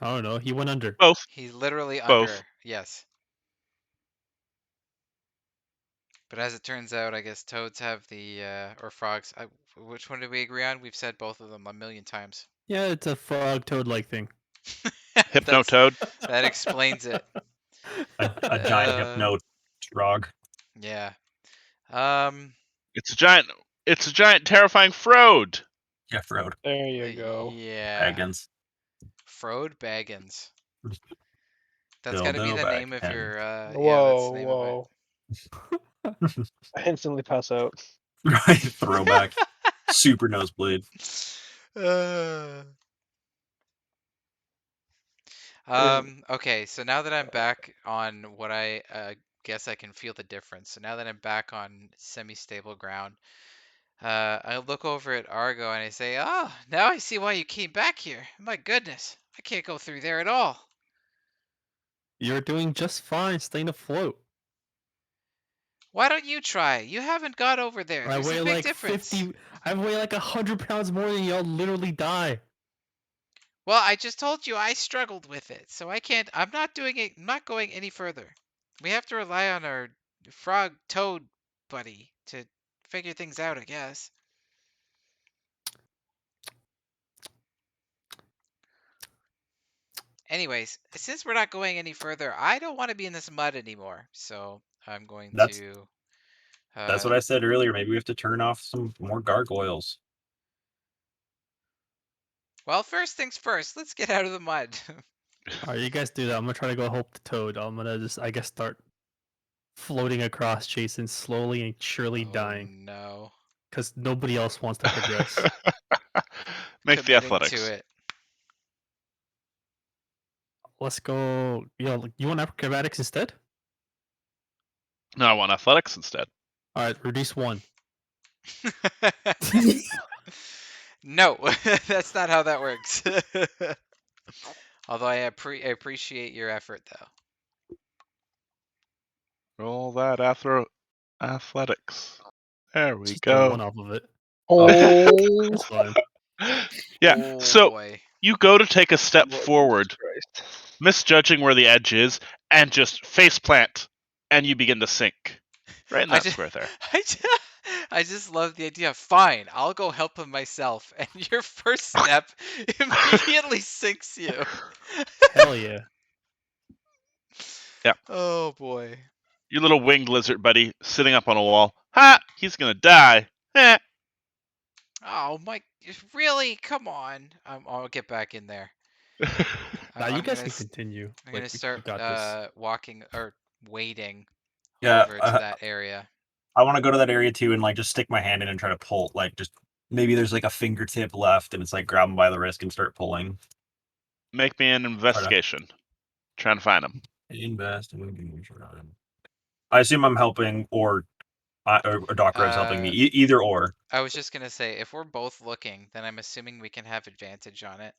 I don't know. He went under.
Both.
He's literally
Both.
under. Yes. But as it turns out, I guess toads have the or frogs. Which one did we agree on? We've said both of them a million times.
Yeah, it's a frog toad-like thing.
Hypnotoad.
That explains it.
A giant hypno frog.
Yeah.
It's a giant terrifying frode.
Yeah, Frodo.
There you go.
Yeah.
Baggins.
Frode Baggins. That's got to be
Bilbo
the name of
Baggins.
your. Yeah, that's
Whoa,
the name
whoa. I instantly pass out.
Right,
of
throwback. Super nosebleed.
it. Okay, so now that I'm back on what I guess I can feel the difference. So now that I'm back on semi-stable ground, I look over at Argo and I say, "Oh, now I see why you came back here. My goodness, I can't go through there at all."
You're doing just fine staying afloat.
Why don't you try? You haven't got over there.
I
There's a
weigh
big
like
difference.
50. I weigh like 100 pounds more than y'all. Literally die.
Well, I just told you I struggled with it, so I can't. I'm not doing it. I'm not going any further. We have to rely on our frog toad buddy to figure things out, I guess. Anyways, since we're not going any further, I don't want to be in this mud anymore. So I'm going
That's
to.
that's what I said earlier. Maybe we have to turn off some more gargoyles.
Well, first things first. Let's get out of the mud.
Alright, you guys do that. I'm gonna try to go help the toad. I'm gonna just, I guess, start floating across Jason, slowly and surely dying.
No.
Because nobody else wants to progress.
Make the
Committing
athletics.
to it.
Let's go. You want acrobatics instead?
No, I want athletics instead.
Alright, reduce 1.
No, that's not how that works. Although I appreciate your effort, though.
Roll that athletics. There we
Just do 1
go.
off of it.
Oh,
That's fine.
Yeah.
Oh
So
boy.
you go to take a step
Lord
forward,
Christ.
misjudging where the edge is, and just face plant, and you begin to sink. Right in
I
that
just,
square there.
I just love the idea. Fine, I'll go help him myself. And your first step immediately sinks you.
Hell yeah.
Yeah.
Oh boy.
Your little winged lizard buddy sitting up on a wall. Ha! He's gonna die. Eh.
Oh my, really? Come on. I'll get back in there.
Now you
I'm
guys
gonna
can continue.
I'm gonna
We
start
got this.
walking or wading
Yeah,
over to that area.
I want to go to that area too and like just stick my hand in and try to pull. Like just maybe there's like a fingertip left and it's like grab them by the wrist and start pulling.
Make me an investigation. Trying to find him.
Invest. I assume I'm helping, or Doc Rev's helping me. Either or.
I was just gonna say, if we're both looking, then I'm assuming we can have advantage on it.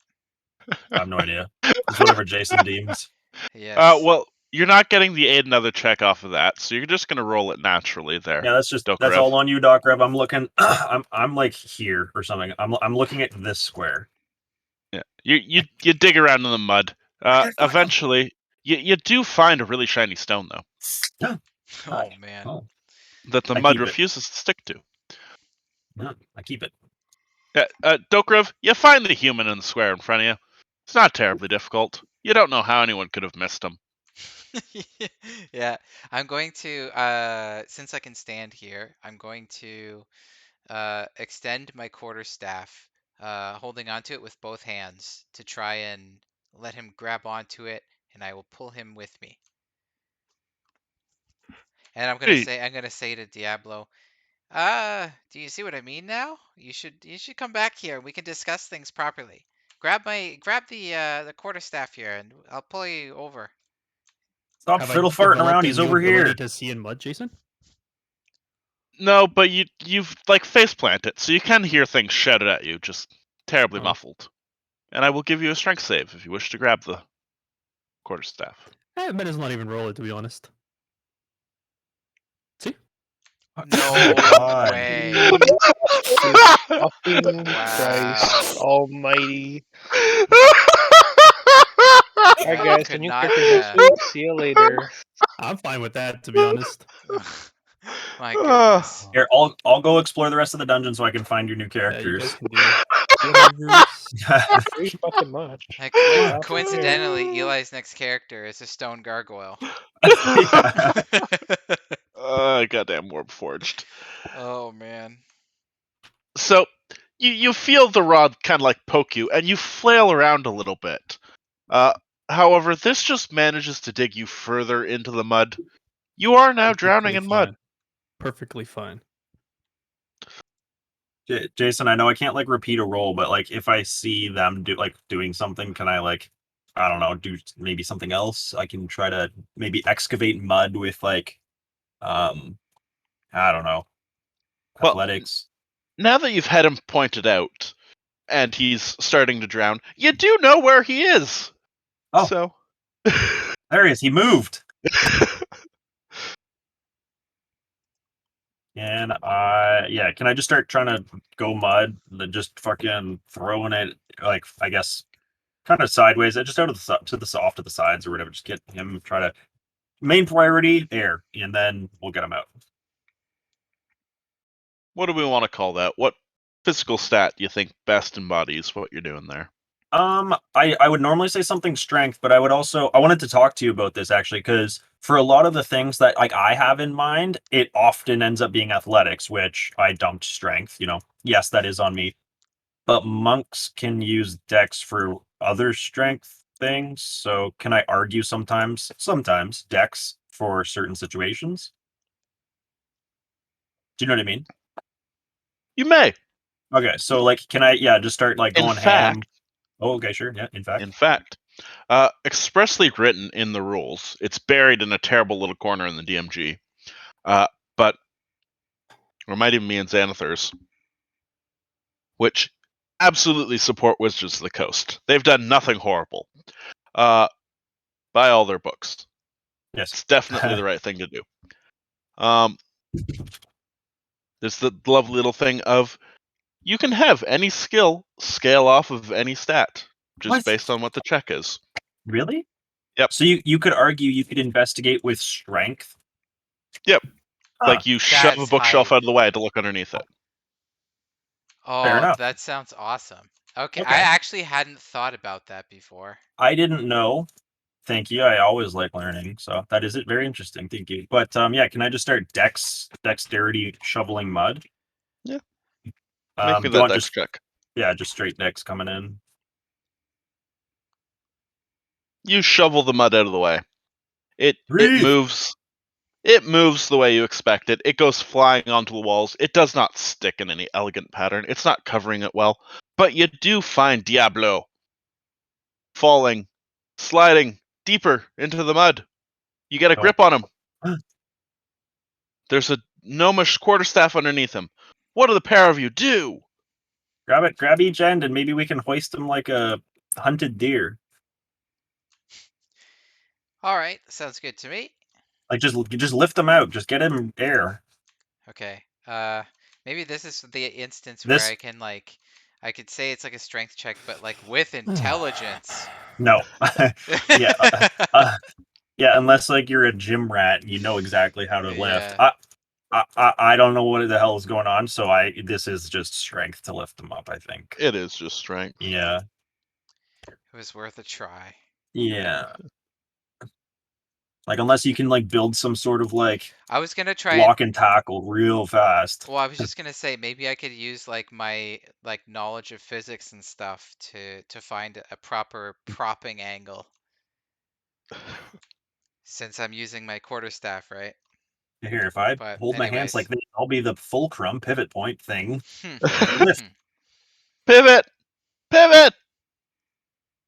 I have no idea. It's whatever Jason deems.
Yes.
Well, you're not getting the aid another check off of that, so you're just gonna roll it naturally there.
Yeah, that's
Dokrev.
all on you, Doc Rev. I'm looking. I'm like here or something. I'm looking at this square.
Yeah, you dig around in the mud. Eventually, you do find a really shiny stone though.
Oh man.
Oh,
That the
I
mud
keep it.
refuses to stick to.
no, I keep it.
Dokrev, you find the human in the square in front of you. It's not terribly difficult. You don't know how anyone could have missed him.
Yeah, I'm going to since I can stand here, I'm going to extend my quarterstaff, holding onto it with both hands to try and let him grab onto it, and I will pull him with me. And I'm gonna say to Diablo, do you see what I mean now? You should come back here. We can discuss things properly. Grab the quarterstaff here, and I'll pull you over.
Stop
Have I
fiddle farting
developed
around.
a
He's
new
over
ability
here.
to see in mud, Jason?
No, but you've like face planted, so you can hear things shouted at you, just terribly
Oh.
muffled. And I will give you a strength save if you wish to grab the quarterstaff.
I might as well not even roll it, to be honest. See?
No
God.
way.
Fucking Christ
Wow.
almighty.
Yeah,
Alright
you
guys, the
could
new
not.
character
Yeah.
next week. See you later.
I'm fine with that, to be honest.
My goodness.
Here, I'll go explore the rest of the dungeon so I can find your new
Yeah, you
characters.
guys can do whatever.
Pretty fucking much.
Like,
Yeah.
coincidentally, Eli's next character is a stone gargoyle.
Yeah.
Goddamn warp forged.
Oh man.
So You feel the rod kind of like poke you, and you flail around a little bit. However, this just manages to dig you further into the mud. You are now drowning in mud.
Perfectly fine.
Jason, I know I can't like repeat a roll, but like if I see them doing something, can I like, I don't know, do maybe something else? I can try to maybe excavate mud with like, I don't know,
Well,
athletics.
now that you've had him pointed out, and he's starting to drown, you do know where he is.
Oh.
So
There he is. He moved. And yeah, can I just start trying to go mud, just fucking throwing it like I guess kind of sideways, just out of off to the sides or whatever. Just get him. Try to main priority air, and then we'll get him out.
what do we want to call that? What physical stat do you think best embodies what you're doing there?
I would normally say something strength, but I wanted to talk to you about this actually, because for a lot of the things that like I have in mind, it often ends up being athletics, which I dumped strength, Yes, that is on me. But monks can use dex for other strength things, so can I argue sometimes dex for certain situations? Do you know what I mean?
You may.
Okay, so like can I just start like
In
going ham?
fact,
Oh, okay, sure. Yeah, in fact.
expressly written in the rules, it's buried in a terrible little corner in the DMG. But or might even be in Xanathar's, which absolutely support Wizards of the Coast. They've done nothing horrible. Buy all their books.
Yes.
It's definitely the right thing to do. There's the lovely little thing of you can have any skill scale off of any stat, just
What?
based on what the check is.
Really?
Yep.
So you could argue you could investigate with strength?
Yep.
Huh.
Like you shove a
That's
bookshelf
hype.
out of the way to look underneath it.
Fair
Oh,
enough.
that sounds awesome. Okay, I
Okay.
actually hadn't thought about that before.
I didn't know. Thank you. I always like learning, so that is it. Very interesting. Thank you. But yeah, can I just start dexterity shoveling mud?
Yeah. Make me
Do you
that
want
dex check.
just straight dex coming in?
You shovel the mud out of the way. It
Breathe.
moves. It moves the way you expect it. It goes flying onto the walls. It does not stick in any elegant pattern. It's not covering it well. But you do find Diablo falling, sliding deeper into the mud. You get a
Oh.
grip on him. There's a gnomish quarterstaff underneath him. What do the pair of you do?
Grab each end, and maybe we can hoist him like a hunted deer.
All right, sounds good to me.
Like just lift him out. Just get him air.
Okay. Maybe this is the instance where
This
I could say it's like a strength check, but like with intelligence.
no. Yeah. Yeah, unless like you're a gym rat and you know exactly how to lift.
Yeah.
I don't know what the hell is going on, so this is just strength to lift them up, I think.
It is just strength.
Yeah.
It was worth a try.
Yeah. Like unless you can like build some sort of like
I was gonna try and
block and tackle real fast.
well, I was just gonna say maybe I could use like my like knowledge of physics and stuff to find a proper propping angle since I'm using my quarterstaff, right?
Here, if I
But
hold my hands like
anyways.
this, I'll be the fulcrum pivot point thing. Lift.
Pivot! Pivot!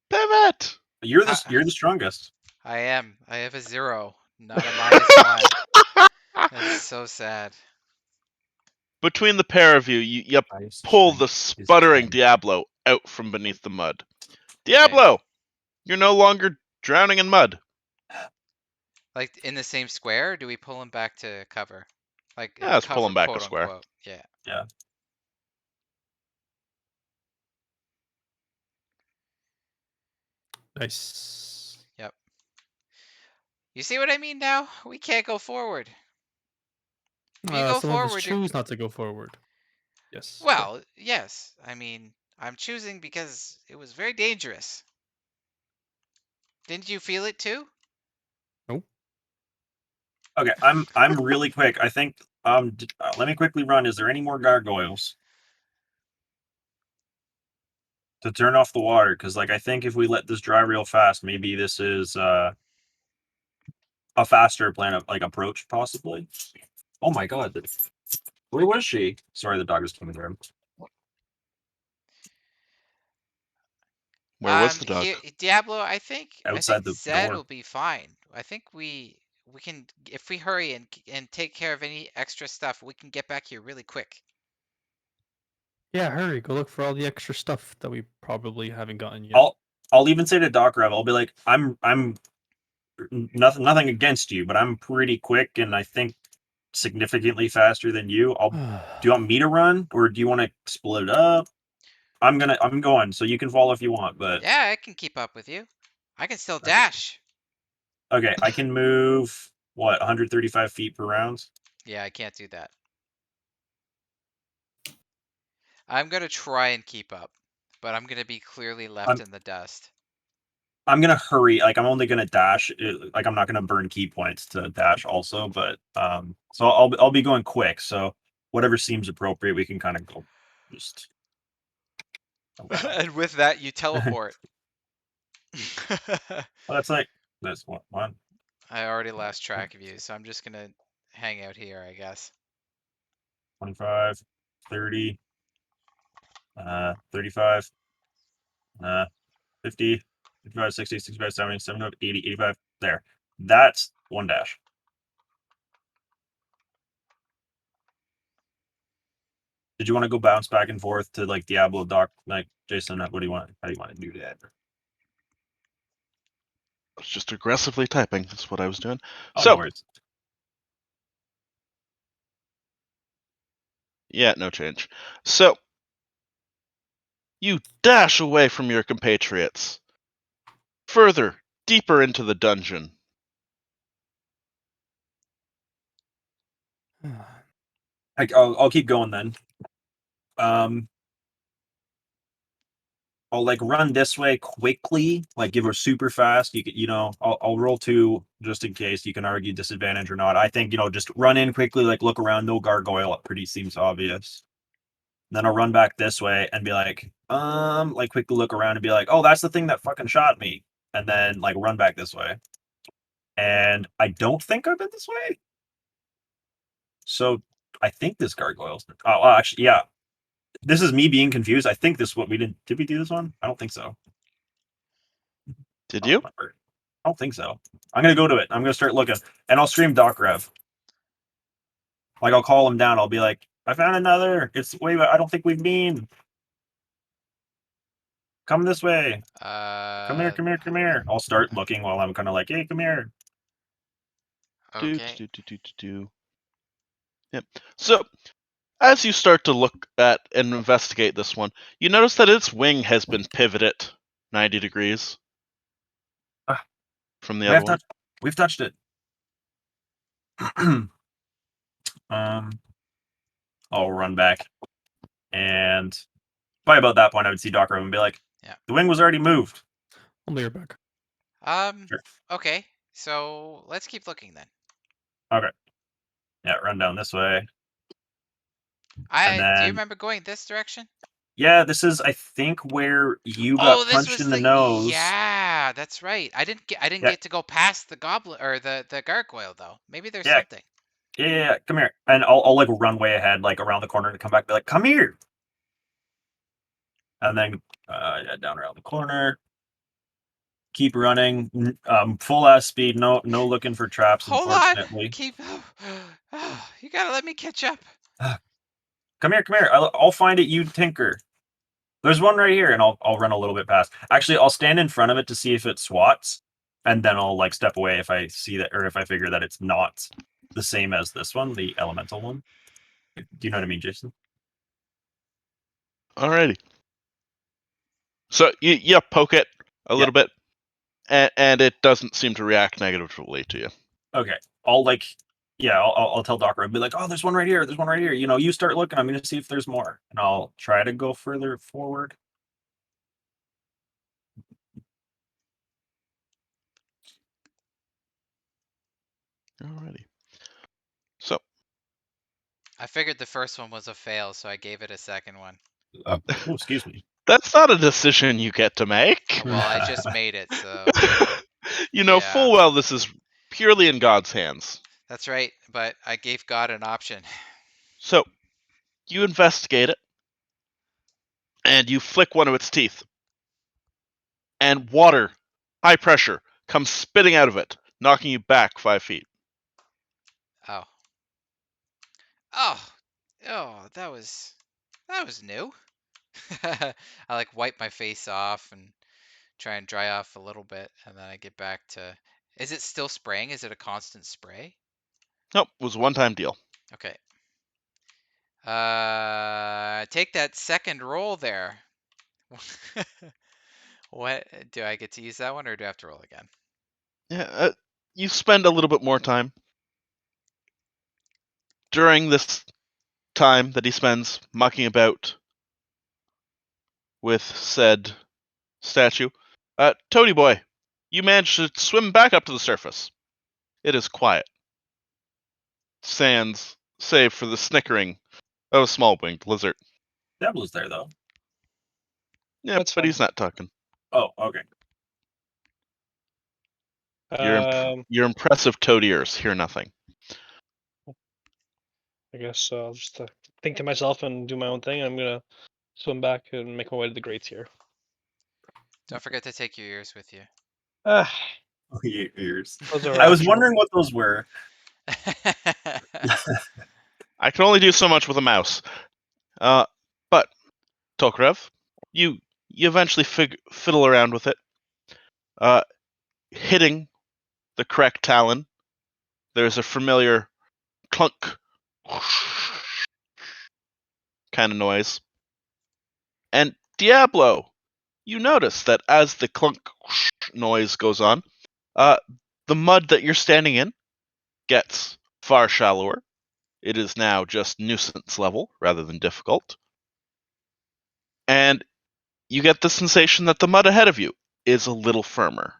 Pivot!
You're
Ha-
you're the strongest.
I am. I have a 0, not a -1. That's so sad.
Between the pair of you, you
Highest
pull the
strength is
sputtering
10.
Diablo out from beneath the mud.
Okay.
Diablo! You're no longer drowning in mud.
Like in the same square, or do we pull him back to cover? Like
Yeah, let's pull
cover,
him back a
quote
square.
unquote. Yeah.
Yeah.
Nice.
Yep. You see what I mean now? We can't go forward. If you go
Some of us
forward, you're
choose not to go forward. Yes. Okay.
well, yes. I mean, I'm choosing because it was very dangerous. Didn't you feel it too?
Nope.
Okay, I'm really quick. I think let me quickly run. Is there any more gargoyles? to turn off the water, because like I think if we let this dry real fast, maybe this is a faster plan of like approach possibly. Oh my god, where was she? Sorry, the dog is coming there.
Where was the dog?
Here, Diablo, I think
Outside the
Zed
door.
will be fine. I think we can, if we hurry and take care of any extra stuff, we can get back here really quick.
Yeah, hurry, go look for all the extra stuff that we probably haven't gotten yet.
I'll even say to Doc Rev, I'll be like, I'm nothing against you, but I'm pretty quick and I think significantly faster than you. Do you want me to run or do you want to split it up? I'm going, so you can follow if you want, but
Yeah, I can keep up with you. I can still
Okay.
dash.
Okay, I can move what 135 feet per round.
Yeah, I can't do that. I'm gonna try and keep up, but I'm gonna be clearly left in the dust.
I'm gonna hurry. Like I'm only gonna dash. Like I'm not gonna burn key points to dash also, but so I'll be going quick. So whatever seems appropriate, we can kind of go just around.
And with that, you teleport.
Well, that's one.
I already lost track of you, so I'm just gonna hang out here, I guess.
25, 30, 35, 50, 55, 60, 65, 70, 75, 80, 85. There. That's one dash. Did you want to go bounce back and forth to like Diablo, Doc, like Jason? What do you want? How do you want to do that?
I was just aggressively typing. That's what I was doing.
Oh,
So,
no worries.
yeah, no change. So, you dash away from your compatriots. Further, deeper into the dungeon.
I'll keep going then. I'll like run this way quickly, like give her super fast. I'll roll 2 just in case. You can argue disadvantage or not. I think just run in quickly, like look around, no gargoyle. It pretty seems obvious. Then I'll run back this way and be like quickly look around and be like, oh, that's the thing that fucking shot me. And then like run back this way. And I don't think I've been this way. So I think this gargoyle's. Oh, well, actually, yeah. This is me being confused. I think this what we did. Did we do this one? I don't think so.
Did
I
you?
don't remember. I don't think so. I'm gonna go to it. I'm gonna start looking, and I'll scream Doc Rev. Like I'll call him down. I'll be like, I found another. It's way. I don't think we've been. Come this way. Come here. Come here. Come here. I'll start looking while I'm kind of like, hey, come here.
Okay.
Yep. So, as you start to look at and investigate this one, you notice that its wing has been pivoted 90 degrees from the other one.
We've touched it. I'll run back, and by about that point, I would see Doc Rev and be like,
Yeah.
the wing was already moved.
I'll be right back.
Sure.
Okay. So let's keep looking then.
Okay. Yeah, run down this way.
Do you remember going this direction?
Yeah, this is I think where you got
this
punched
was
in the nose.
Yeah, that's right. I didn't get to go past the goblin or the gargoyle though. Maybe there's
Yeah.
something.
Yeah, come here. And I'll like run way ahead, like around the corner and come back and be like, come here. And then down around the corner. Keep running. Full ass speed, no looking for traps,
Hold
unfortunately.
on. You gotta let me catch up.
Come here. I'll find it, you tinker. There's one right here, and I'll run a little bit past. Actually, I'll stand in front of it to see if it swats, and then I'll like step away if I see that or if I figure that it's not the same as this one, the elemental one. Do you know what I mean, Jason?
Alrighty. So you poke it a little bit, and it doesn't seem to react negatively to you.
Okay. I'll tell Doc Rev, be like, oh, there's one right here. There's one right here. You start looking. I'm gonna see if there's more, and I'll try to go further forward.
Alrighty. So
I figured the first one was a fail, so I gave it a second one.
Oh, excuse me.
That's not a decision you get to make.
Well, I just made it, so
You know
Yeah.
full well this is purely in God's hands.
that's right. But I gave God an option.
So, you investigate it, and you flick one of its teeth. And water, high pressure, comes spitting out of it, knocking you back 5 feet.
Oh. Oh. Oh, that was new. I like wipe my face off and try and dry off a little bit, and then I get back to. Is it still spraying? Is it a constant spray?
Nope, it was a one-time deal.
Okay. Take that second roll there. What do I get to use that one, or do I have to roll again?
Yeah, you spend a little bit more time. During this time that he spends mucking about with said statue, Toady Boy, you manage to swim back up to the surface. It is quiet. Sans, save for the snickering of a small winged lizard.
Devil's there though.
Yeah,
That's
but
fine.
he's not talking.
Oh, okay.
Your impressive toad ears hear nothing.
I guess I'll just think to myself and do my own thing. I'm gonna swim back and make my way to the grates here.
Don't forget to take your ears with you.
Ah,
Ears.
those are
I was
optional.
wondering what those were.
I can only do so much with a mouse. But Tokarev, you eventually fiddle around with it, hitting the correct talon. There's a familiar clunk kind of noise. And Diablo, you notice that as the clunk noise goes on, the mud that you're standing in gets far shallower. It is now just nuisance level rather than difficult. And you get the sensation that the mud ahead of you is a little firmer.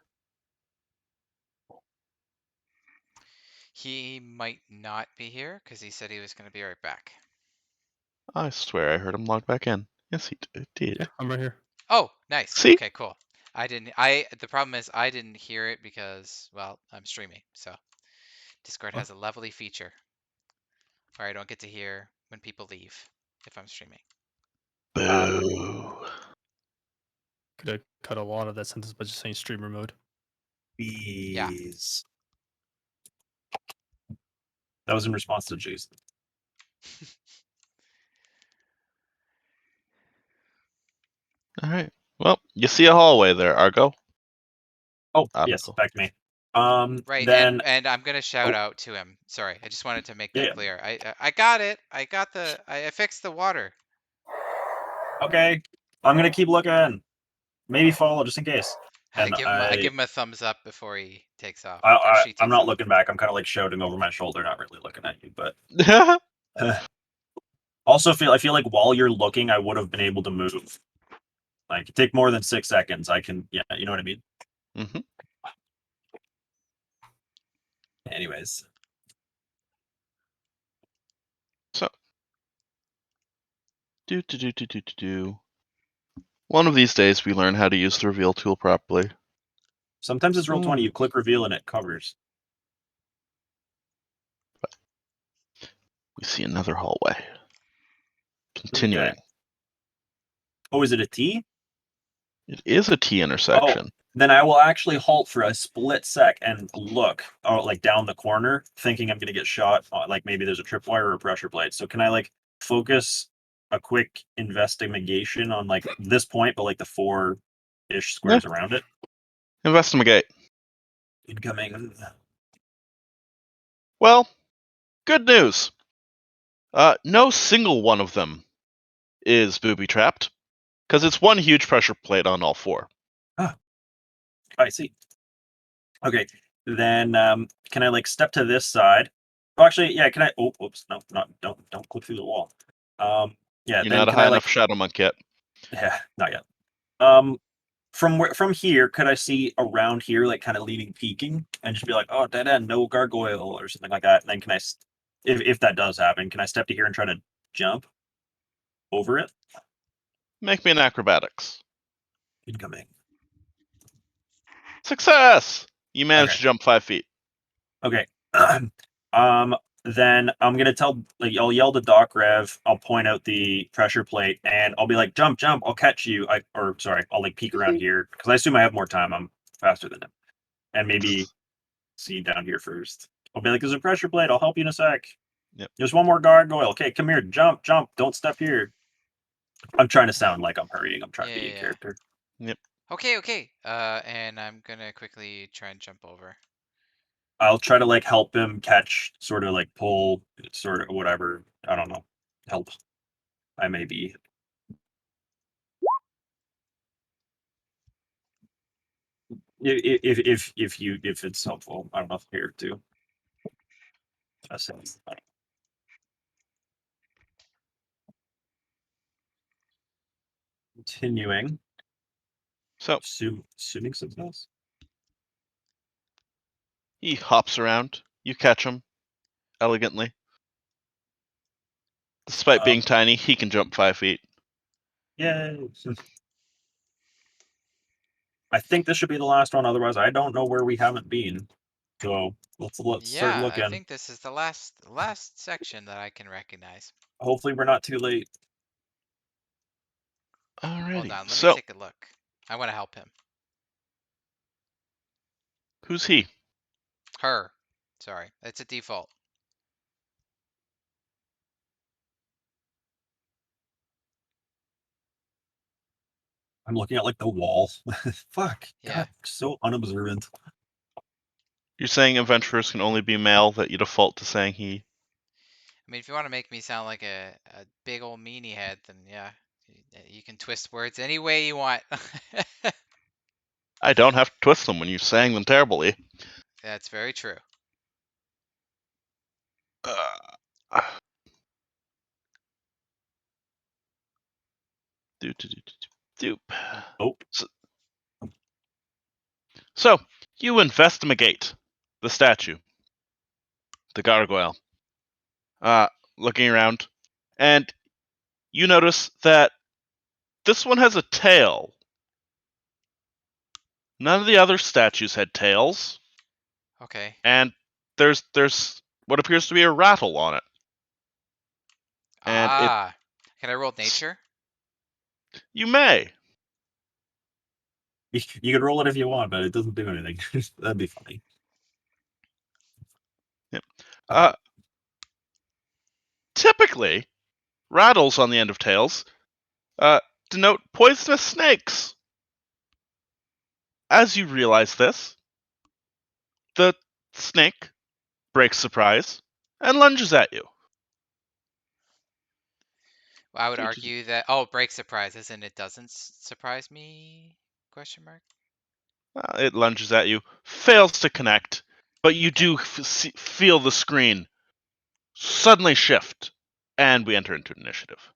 He might not be here because he said he was going to be right back.
I swear I heard him log back in. Yes, he did.
Yeah, I'm right here.
Oh, nice.
See?
Okay, cool. The problem is I didn't hear it because, well, I'm streaming. So Discord has a lovely feature where I don't get to hear when people leave if I'm streaming.
Boo.
Could have cut a lot of that sentence by just saying streamer mode.
Bees. That was in response to Jason.
All right. Well, you see a hallway there, Argo.
Oh, yes,
Article.
back to me.
Right,
Then
and I'm gonna shout out to him. Sorry, I just wanted to make that
Yeah.
clear. I got it. I fixed the water.
okay, I'm gonna keep looking. Maybe follow just in case.
I
And
give him a thumbs up before he takes off.
I'm not looking back. I'm kind of like shouting over my shoulder, not really looking at you. But also I feel like while you're looking, I would have been able to move. Like it take more than 6 seconds. I can, yeah, you know what I mean.
Mm-hmm.
Anyways,
So, one of these days we learn how to use the reveal tool properly.
sometimes it's roll 20. You click reveal and it covers.
We see another hallway. Continuing.
Okay. Oh, is it a T?
It is a T intersection.
Then I will actually halt for a split sec and look, like down the corner, thinking I'm gonna get shot. Like maybe there's a tripwire or a pressure plate. So can I like focus a quick investigation on like this point, but like the 4-ish squares around it?
Investigate.
Incoming.
Well, good news. No single one of them is booby trapped, because it's one huge pressure plate on all 4.
I see. Okay, then can I like step to this side? Oh, actually, yeah. Can I? Oh, oops, no, don't click through the wall. Yeah.
You're
then
not a
can
high
I
enough
like?
shadow monk yet.
Yeah, not yet. From here, could I see around here, like kind of leading, peeking, and just be like, oh, dead end, no gargoyle or something like that. And then can I, if that does happen, can I step to here and try to jump over it?
Make me an acrobatics.
Incoming.
Success! You managed
Okay.
to jump 5 feet.
Okay. Then I'm gonna I'll yell to Doc Rev. I'll point out the pressure plate, and I'll be like, "Jump, jump! I'll catch you." I'll like peek around here because I assume I have more time. I'm faster than him, and maybe see down here first. I'll be like, "There's a pressure plate. I'll help you in a sec."
Yep.
There's one more gargoyle. Okay, come here. Jump, jump. Don't step here. I'm trying to sound like I'm hurrying. I'm trying to be in
Yeah.
character.
Okay. And I'm gonna quickly try and jump over.
I'll try to like help him catch, sort of like pull, sort of whatever. I don't know. Help. I may be. If it's helpful, I don't know if here too. Continuing.
So
Assuming success.
he hops around. You catch him elegantly. Despite being tiny, he can jump 5 feet.
Yay! I think this should be the last one. Otherwise, I don't know where we haven't been. So let's start
Yeah, I
looking.
think this is the last section that I can recognize.
Hopefully, we're not too late.
Hold
Alrighty.
on, let me
So,
take a look. I want to help him.
who's he?
Her. Sorry, it's a default.
I'm looking at like the wall. Fuck.
Yeah.
God, so unobservant.
You're saying adventurers can only be male, that you default to saying he.
I mean, if you want to make me sound like a big old meanie head, then yeah, you can twist words any way you want.
I don't have to twist them when you're saying them terribly.
That's very true.
Doop.
Oh.
So, you investigate the statue, the gargoyle, looking around, and you notice that this one has a tail. None of the other statues had tails,
Okay.
and there's what appears to be a rattle on it. And
can I roll nature?
You may.
You can roll it if you want, but it doesn't do anything. That'd be funny.
Yep. Typically, rattles on the end of tails denote poisonous snakes. As you realize this, the snake breaks surprise and lunges at you.
I would argue that break surprise, as in it doesn't surprise me? Question mark.
It lunges at you, fails to connect, but you
Okay.
do feel the screen suddenly shift, and we enter into initiative.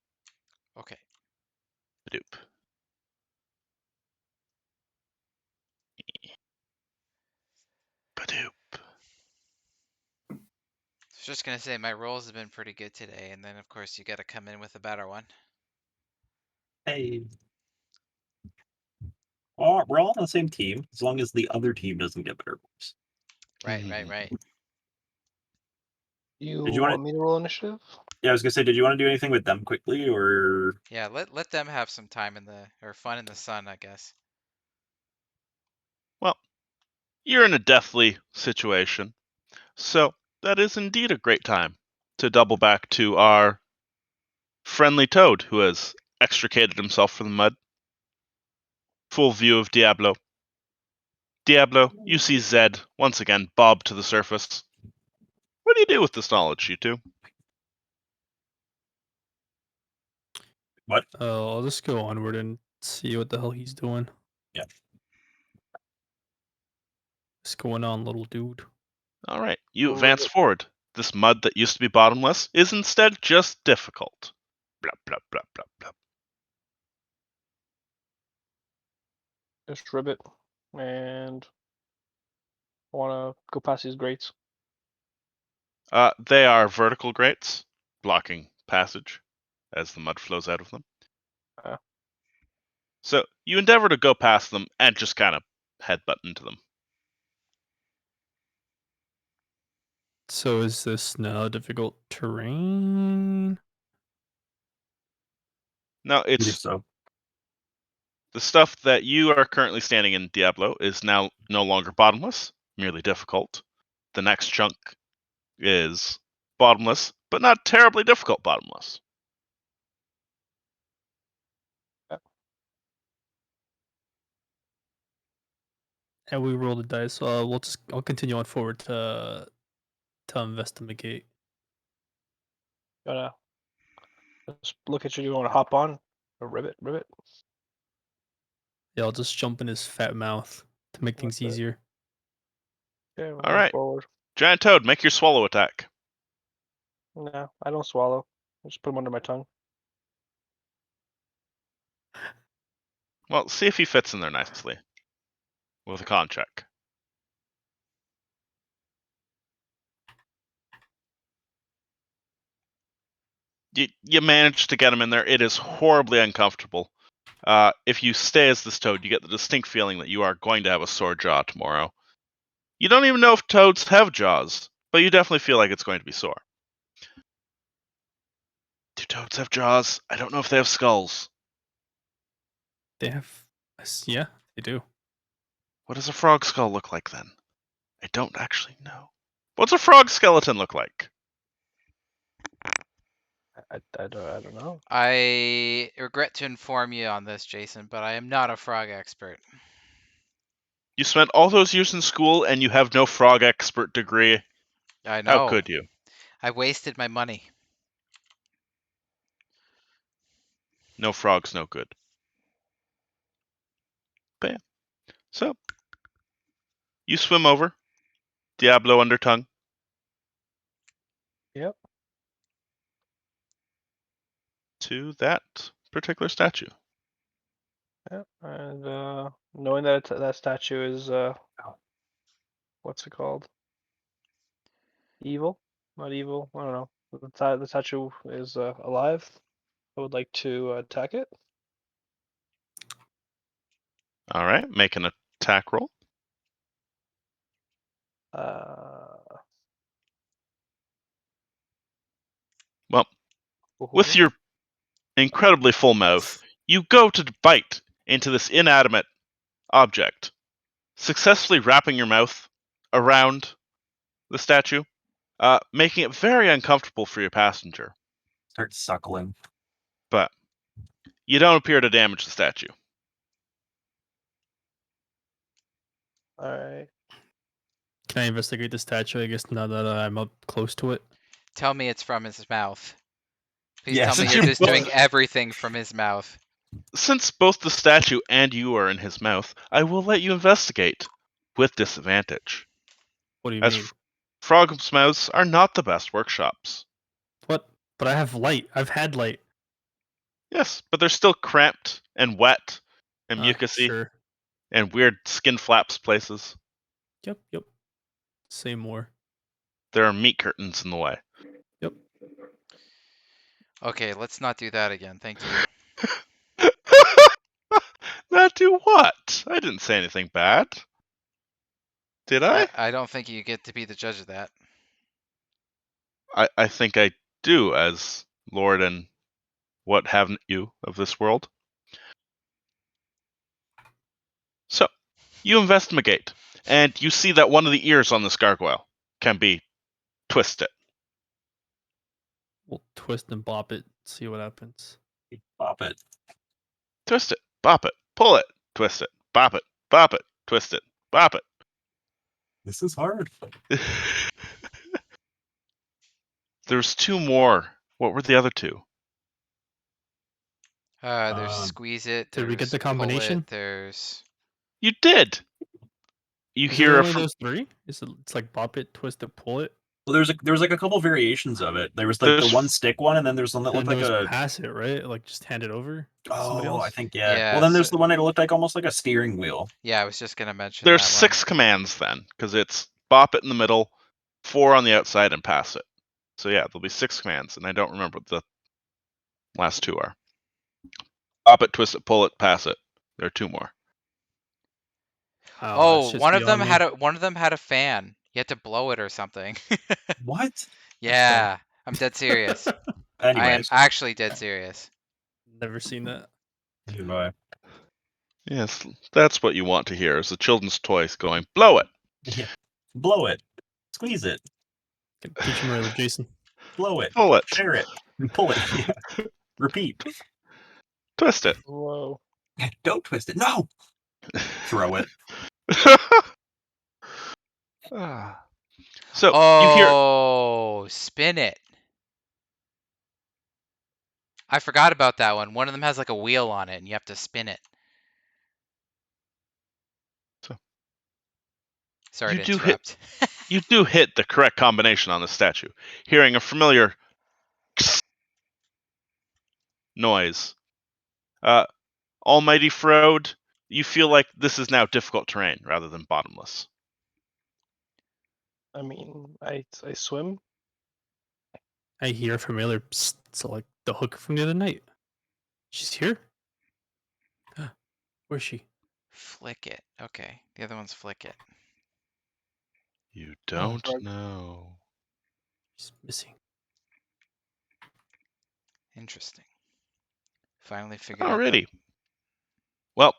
Okay.
Badoop. Badoop.
I was just gonna say my rolls have been pretty good today, and then of course you got to come in with a better one.
Hey. Oh, we're all on the same team, as long as the other team doesn't get better rolls.
Right.
You
Did you want
want me to roll initiative?
Yeah, I was gonna say, did you want to do anything with them quickly, or
Yeah, let them have some time or fun in the sun, I guess.
Well, you're in a deathly situation, so that is indeed a great time to double back to our friendly toad who has extricated himself from the mud. Full view of Diablo. Diablo, you see Zed once again bob to the surface. What do you do with this knowledge, you two?
what?
I'll just go onward and see what the hell he's doing.
Yeah.
What's going on, little dude?
All right, you
Well,
advance forward. This mud that used to be bottomless is instead just difficult. Blah, blah, blah, blah, blah.
Just ribbit, and I want to go past these grates.
They are vertical grates, blocking passage as the mud flows out of them. So you endeavor to go past them and just kind of headbutt into them.
So is this now difficult terrain?
Now,
I believe
it's
so.
the stuff that you are currently standing in Diablo is now no longer bottomless, merely difficult. The next chunk is bottomless, but not terribly difficult bottomless.
And we roll the dice. So I'll continue on forward to investigate.
Gonna just look at you. You want to hop on? Or ribbit?
Yeah, I'll just jump in his fat mouth to make things
That's it.
easier.
Okay, we'll
All
move
right.
forward.
Giant Toad, make your swallow attack.
No, I don't swallow. I just put them under my tongue.
Well, see if he fits in there nicely with a con check. You manage to get him in there. It is horribly uncomfortable. If you stay as this toad, you get the distinct feeling that you are going to have a sore jaw tomorrow. You don't even know if toads have jaws, but you definitely feel like it's going to be sore. Do toads have jaws? I don't know if they have skulls.
They have, yeah, they do.
What does a frog skull look like then? I don't actually know. What's a frog skeleton look like?
I don't know.
I regret to inform you on this, Jason, but I am not a frog expert.
You spent all those years in school and you have no frog expert degree.
I
How
know.
could you?
I wasted my money.
No frogs, no good. Bam. So, you swim over, Diablo under tongue.
Yep.
To that particular statue.
Yep. And knowing that that statue is what's it called? Evil? Not evil. I don't know. The statue is alive. I would like to attack it.
All right, make an attack roll. Well, with your incredibly full mouth, you go to bite into this inanimate object, successfully wrapping your mouth around the statue, making it very uncomfortable for your passenger.
Start suckling.
But you don't appear to damage the statue.
All right.
Can I investigate the statue? I guess now that I'm up close to it.
Tell me it's from his mouth. Please
Yeah,
tell me
since
you're
you're
just doing everything from his mouth.
Since both the statue and you are in his mouth, I will let you investigate with disadvantage.
What do you
As
mean?
frogs' mouths are not the best workshops.
What? But I have light. I've had light.
Yes, but they're still cramped and wet and mucousy
Sure.
and weird skin flaps places.
Yep. Say more.
There are meat curtains in the way.
Yep.
Okay, let's not do that again. Thank you.
Not do what? I didn't say anything bad. Did I?
I don't think you get to be the judge of that.
I think I do, as Lord and what haven't you of this world. So, you investigate, and you see that one of the ears on this gargoyle can be twisted.
We'll twist and bop it. See what happens.
Pop it.
Twist it, bop it, pull it, twist it, bop it, twist it, bop it.
This is hard.
There's two more. What were the other two?
There's squeeze it.
Did we get
there's
the
pull it,
combination?
There's
You did. You
Is it
hear
only those three? It's like bop it, twist it, pull it.
Well, there's like a couple variations of it. There was like
There's
the one stick one, and then there's one that
And
looked
there
like
was
a.
pass it, right? Like just hand it over to somebody
Oh,
else.
I think yeah.
Yeah,
Well, then
so-
there's the one that looked like almost like a steering wheel.
yeah. I was just gonna mention
there's
that
6 commands then, because it's bop it in the middle, 4 on the outside, and pass it. So yeah, there'll be 6 commands, and I don't remember what the last 2 are. Bop it, twist it, pull it, pass it. There are 2 more.
Oh, that's just
one of them
yummy.
had a fan. You had to blow it or something.
What? That's
Yeah, I'm dead serious.
dumb.
I am
Anyways,
actually dead serious.
Never seen that.
goodbye.
Yes, that's what you want to hear, is the children's toys going, blow it!
Yeah. Blow it. Squeeze it.
Can teach him early, Jason.
Blow it.
Pull it.
Share it. And pull it. Yeah. Repeat.
Twist it.
Whoa.
Don't twist it. No. Throw it.
Ah. So, you hear...
Oh, spin it. I forgot about that one. One of them has like a wheel on it and you have to spin it.
So-
Sorry
You
to
do hit-
interrupt.
You do hit the correct combination on the statue, hearing a familiar noise. Almighty Frode, you feel like this is now difficult terrain rather than bottomless.
I mean, I swim.
I hear familiar psst, so like the hooker from the other night. She's here? Where's she?
Flick it. Okay. The other one's flick it.
You don't
Right.
know.
She's missing.
Interesting. Finally figured it out.
Alrighty. Well,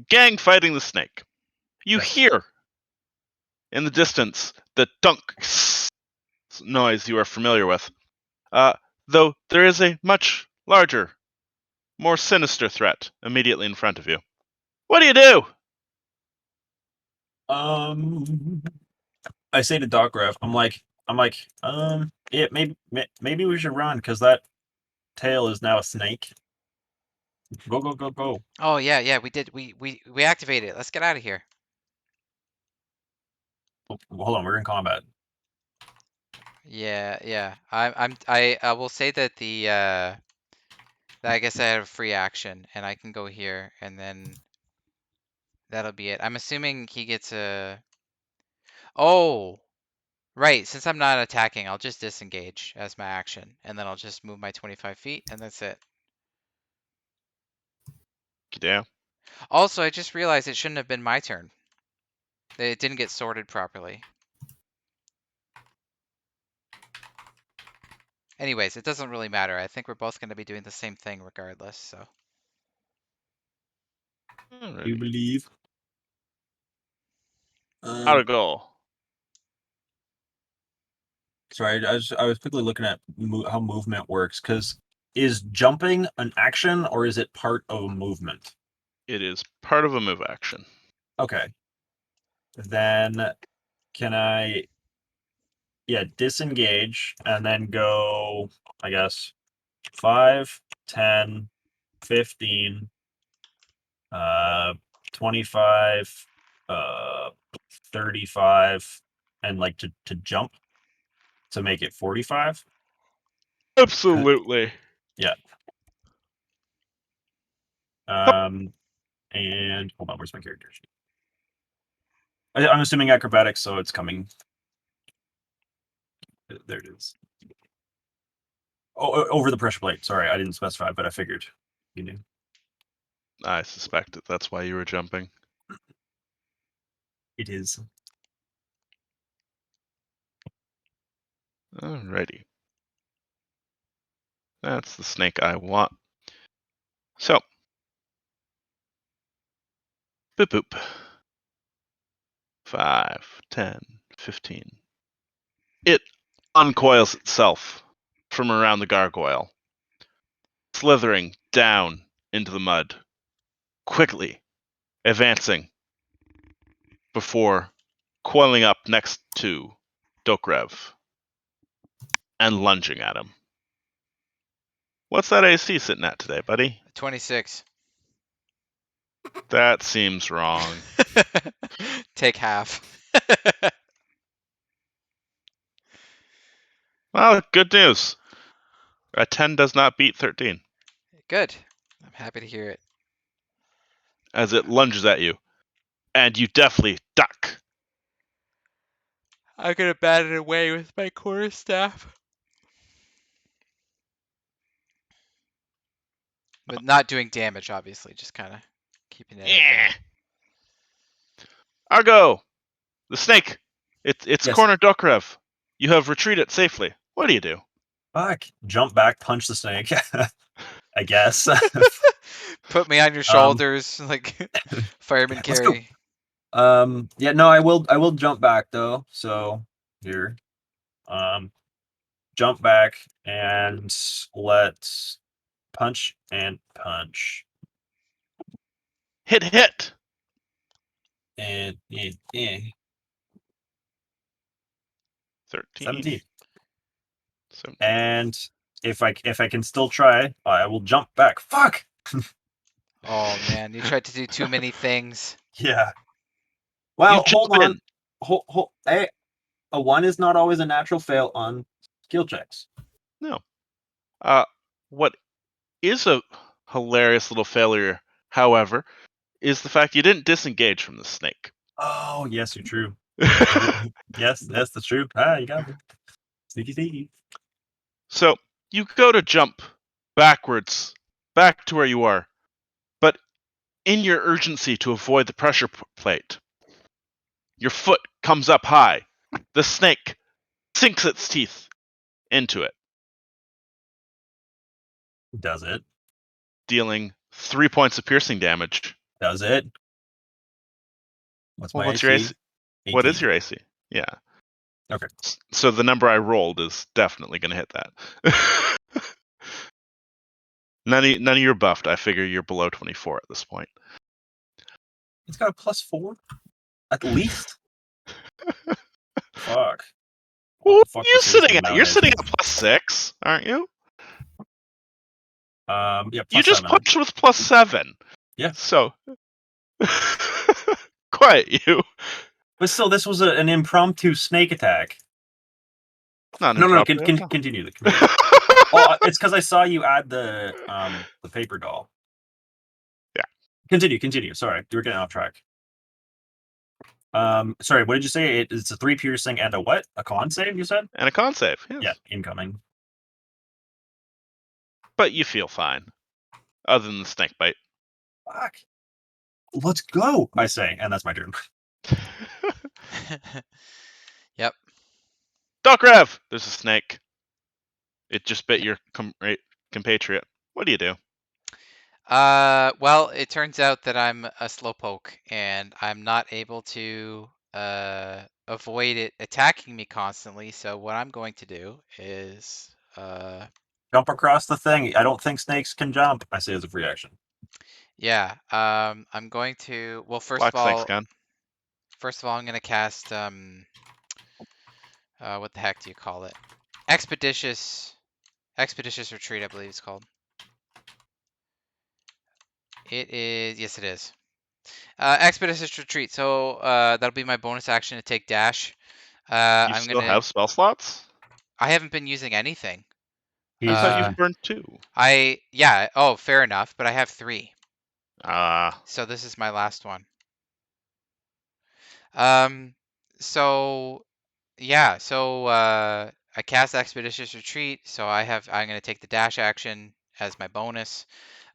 gang fighting the snake. You
Yes.
hear in the distance the dunk noise you are familiar with. Though there is a much larger, more sinister threat immediately in front of you. What do?
I say to Doc Rev, yeah, maybe we should run because that tail is now a snake. Go, go, go, go.
Oh yeah, yeah, we did. We activated it. Let's get out of here.
Oh, hold on, we're in combat.
Yeah, yeah. I will say that that I guess I have a free action and I can go here and then that'll be it. I'm assuming he gets a. Oh, right. Since I'm not attacking, I'll just disengage as my action and then I'll just move my 25 feet and that's it.
Get down.
Also, I just realized it shouldn't have been my turn. It didn't get sorted properly. Anyways, it doesn't really matter. I think we're both going to be doing the same thing regardless, so.
You
Alrighty.
believe?
How to go?
Sorry, I was quickly looking at how movement works. Because is jumping an action or is it part of a movement?
It is part of a move action.
Okay. Then can I, yeah, disengage and then go, I guess, 5, 10, 15, 25, 35, and like to jump to make it 45?
Absolutely.
Yeah. And hold on, where's my character sheet? I'm assuming acrobatics, so it's coming. There it is. Oh, over the pressure plate. Sorry, I didn't specify, but I figured you knew.
I suspected that's why you were jumping.
It is.
Alrighty. That's the snake I want. So. Boop boop. 5, 10, 15. It uncoils itself from around the gargoyle, slithering down into the mud, quickly advancing before coiling up next to Dokrev and lunging at him. What's that AC sitting at today, buddy?
26.
That seems wrong.
Take half.
Well, good news. A 10 does not beat 13
Good. I'm happy to hear it.
as it lunges at you, and you definitely duck.
I'm gonna bat it away with my quarterstaff. But not doing damage, obviously, just kind of keeping it at bay.
Yeah. Argo, the snake. It's
Yes.
cornered Dokrev. You have retreated safely. What do you do?
Fuck. Jump back, punch the snake. I guess.
Put me on your shoulders, like fireman
Let's go.
carry.
Yeah, no, I will jump back though. So here. Jump back and let's punch and punch.
Hit.
And
13.
17.
17.
And if I can still try, I will jump back. Fuck.
Oh man, you tried to do too many things.
Yeah. Well,
You
hold
jump
on.
in.
Hold. Hey, a 1 is not always a natural fail on skill checks.
No. What is a hilarious little failure, however, is the fact you didn't disengage from the snake.
Oh, yes, you're true. Yes, that's the truth. You got me. Sneaky.
So you go to jump backwards, back to where you are, but in your urgency to avoid the pressure plate, your foot comes up high. The snake sinks its teeth into it,
Does it?
dealing 3 points of piercing damage.
Does it? What's
Well,
my
what's your AC?
18.
What is your AC? Yeah.
Okay.
So the number I rolled is definitely going to hit that. None of you are buffed. I figure you're below 24 at this point.
It's got a +4? At least? Fuck.
What
What
are
the fuck
you
was
sitting
Hastings
at? You're
nowadays?
sitting at +6, aren't you?
Yeah,
You just
+7.
punched with +7.
Yeah.
So, quiet you.
But still, this was an impromptu snake attack.
Not
No,
improper.
continue. Oh, it's because I saw you add the paper doll.
Yeah.
Continue. Sorry, you were getting off track. Sorry, what did you say? It's a 3 piercing and a what? A con save, you said?
And a con save, yes.
Yeah, incoming.
But you feel fine, other than the snake bite.
Fuck. Let's go, I say, and that's my turn.
Yep.
Dokrev! There's a snake. It just bit your compatriot. What do you do?
Well, it turns out that I'm a slowpoke and I'm not able to avoid it attacking me constantly. So what I'm going to do is
Jump across the thing. I don't think snakes can jump, I say as a free action.
yeah, I'm going to, well,
Black snake's gun.
first of all, I'm going to cast what the heck do you call it? Expeditious Retreat, I believe it's called. It is, yes, it is. Expeditious Retreat. So that'll be my bonus action to take dash.
You still have spell slots?
I haven't been using anything.
I thought you've burned 2.
Yeah. Oh, fair enough. But I have 3.
Ah.
So this is my last one. So yeah. So I cast Expeditious Retreat. So I'm going to take the dash action as my bonus.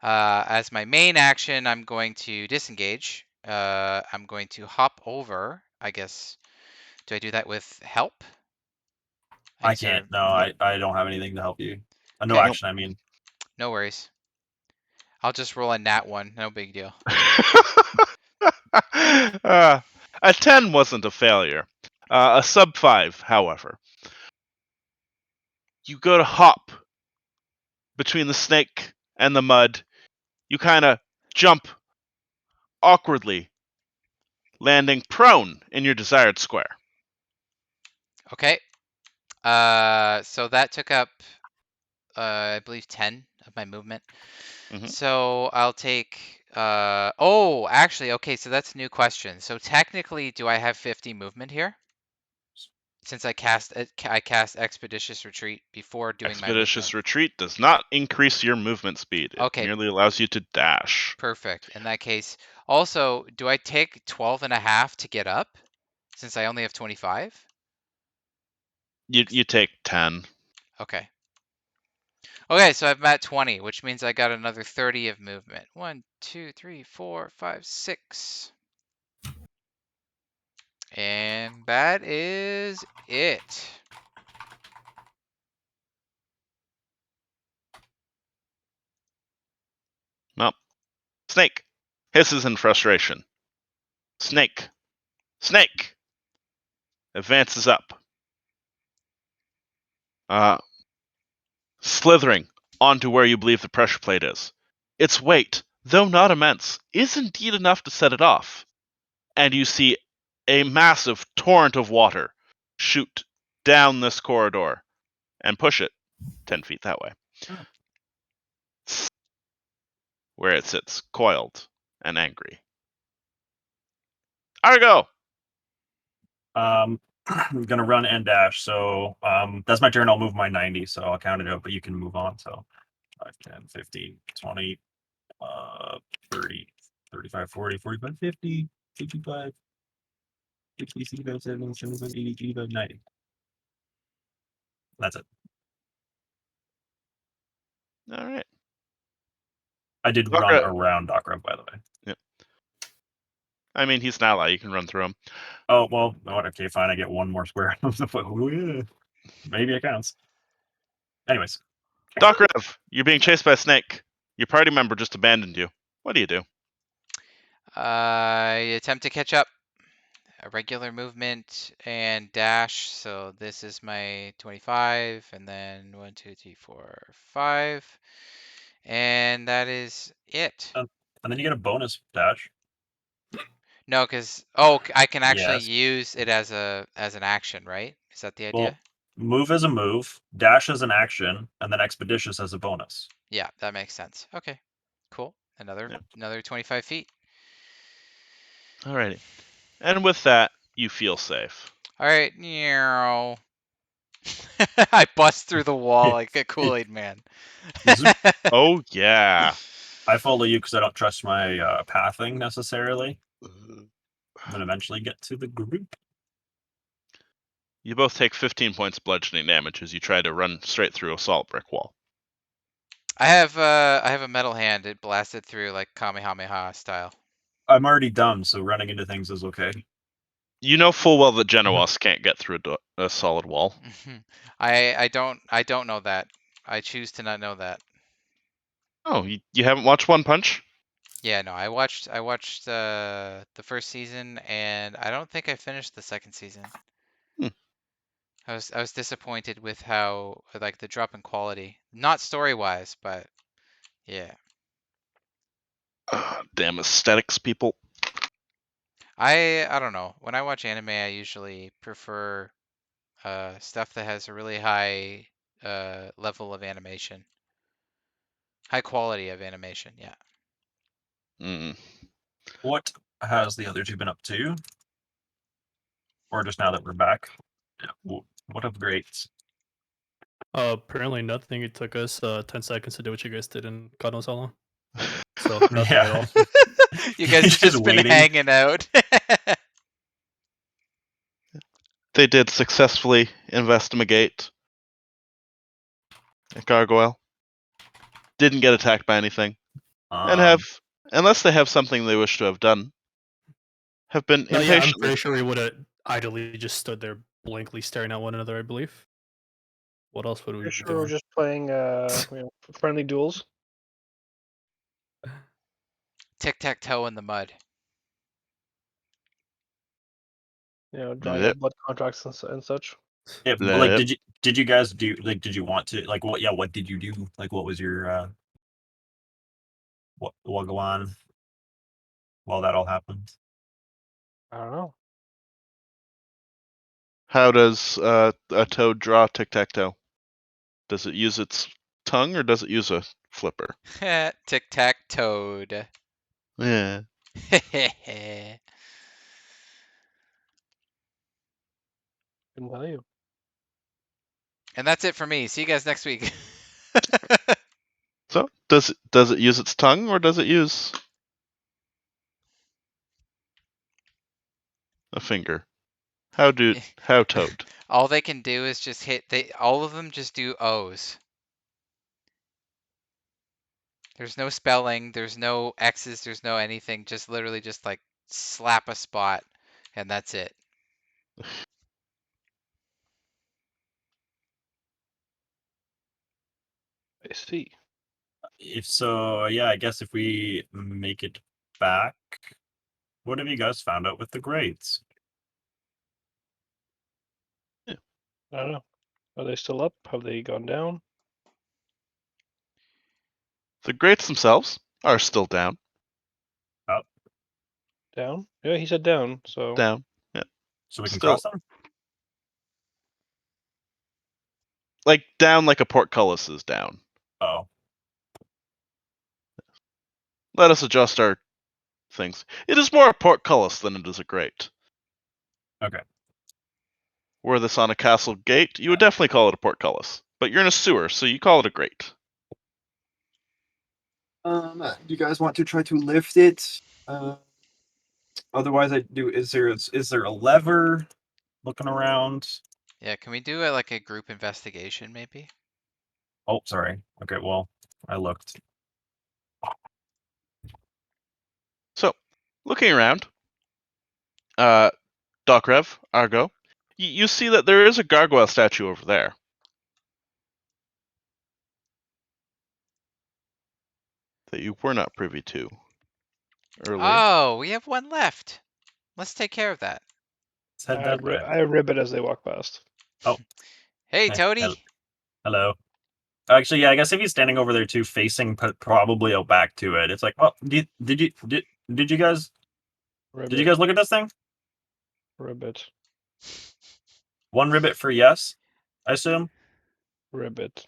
As my main action, I'm going to disengage. I'm going to hop over, I guess. Do I do that with help?
I can't. No, I don't have anything to help you. No
Okay.
action, I mean.
No worries. I'll just roll a nat 1. No big deal.
A 10 wasn't a failure. A sub 5, however. You go to hop between the snake and the mud. You kind of jump awkwardly, landing prone in your desired square.
Okay. So that took up, I believe 10 of my movement.
Mhm.
So I'll take, oh, actually, okay, so that's a new question. So technically, do I have 50 movement here? Since I cast Expeditious Retreat before doing my
Expeditious
movement.
Retreat does not increase your movement speed. It
Okay.
merely allows you to dash.
Perfect. In that case, also, do I take 12 and a half to get up? Since I only have 25?
You take 10.
Okay. Okay, so I'm at 20, which means I got another 30 of movement. 1, 2, 3, 4, 5, 6. And that is it.
Well, Snake hisses in frustration. Snake. Snake! Advances up. Slithering onto where you believe the pressure plate is. Its weight, though not immense, is indeed enough to set it off. And you see a massive torrent of water shoot down this corridor and push it 10 feet that way. Where it sits, coiled and angry. Argo!
I'm gonna run and dash. So that's my turn. I'll move my 90, so I'll count it out, but you can move on. So 5, 10, 15, 20, 30, 35, 40, 45, 50, 55, 60, 65, 70, 75, 80, 85, 90. That's it.
All right.
I did
Doc
run
Rev.
around Doc Rev, by the way.
Yep. I mean, he's an ally. You can run through him.
Oh, well, okay, fine. I get one more square. Maybe it counts. Anyways.
Doc Rev, you're being chased by a snake. Your party member just abandoned you. What do you do?
I attempt to catch up. A regular movement and dash. So this is my 25, and then 1, 2, 3, 4, 5. And that is it.
And then you get a bonus dash.
No, because I can actually
Yes.
use it as an action, right? Is that the idea?
Well, move as a move, dash as an action, and then expeditious as a bonus.
Yeah, that makes sense. Okay, cool. Another
Yep.
another 25 feet.
Alrighty. And with that, you feel safe.
All right, meow. I bust through the wall like a Kool-Aid man.
Zoop.
Oh, yeah.
I follow you because I don't trust my pathing necessarily. I'm gonna eventually get to the group.
You both take 15 points bludgeoning damage as you try to run straight through a solid brick wall.
I have a metal hand. It blasted through like Kamehameha style.
I'm already dumb, so running into things is okay.
You know full well that Genoas can't get through a solid wall.
I don't know that. I choose to not know that.
Oh, you haven't watched One Punch?
Yeah, no, I watched the first season, and I don't think I finished the second season.
Hmm.
I was disappointed with how like the drop in quality, not story wise, but yeah.
Damn aesthetics, people.
I don't know. When I watch anime, I usually prefer stuff that has a really high level of animation, high quality of animation. Yeah.
Mm.
What has the other two been up to? Or just now that we're back? Yeah. What of greats?
Apparently nothing. It took us 10 seconds to do what you guys did in God knows how long. So nothing at all.
You guys have just been
waiting.
hanging out.
They did successfully investigate a gargoyle. Didn't get attacked by anything. And have, unless they have something they wish to have done, have been
No, yeah, I'm
impatiently.
pretty sure we would have idly just stood there blankly staring at one another, I believe. What else would we
You're
be
sure we're
doing?
just playing friendly duels?
Tic-tac-toe in the mud.
Drawing up blood contracts and such.
Yeah, but like, did you guys do like? Did you want to like? What? Yeah, what did you do? Like, what was your what will go on while that all happened?
I don't know.
How does a toad draw tic-tac-toe? Does it use its tongue or does it use a flipper?
Tic-tac-toed.
Yeah.
Couldn't tell you.
And that's it for me. See you guys next week.
So does it use its tongue or does it use a finger? How toad?
All they can do is just hit. All of them just do O's. There's no spelling, there's no X's, there's no anything. Just literally just like slap a spot, and that's it.
I see.
If so, yeah, I guess if we make it back, what have you guys found out with the grades?
I don't know. Are they still up? Have they gone down?
The grates themselves are still down.
Down? Yeah, he said down. So
Down. Yeah.
So we can
Still-
cross them?
Like down like a portcullis is down.
Oh,
Let us adjust our things. It is more a portcullis than it is a grate.
okay.
Were this on a castle gate, you would definitely call it a portcullis. But you're in a sewer, so you call it a grate.
Do you guys want to try to lift it? Otherwise, I do. Is there a lever? Looking around.
Yeah, can we do like a group investigation maybe?
Oh, sorry. Okay, well, I looked.
So, looking around, Docrev, Argo, you see that there is a gargoyle statue over there. That you were not privy to earlier.
Oh, we have one left. Let's take care of that.
Let's head that way.
I ribbit as they walk past.
Oh,
Hey,
Hey,
Toady.
hello. Actually, yeah, I guess if he's standing over there too, facing probably out back to it, it's like, well, did you guys
Ribbit.
look at this thing?
Ribbit.
One ribbit for yes, I assume.
Ribbit.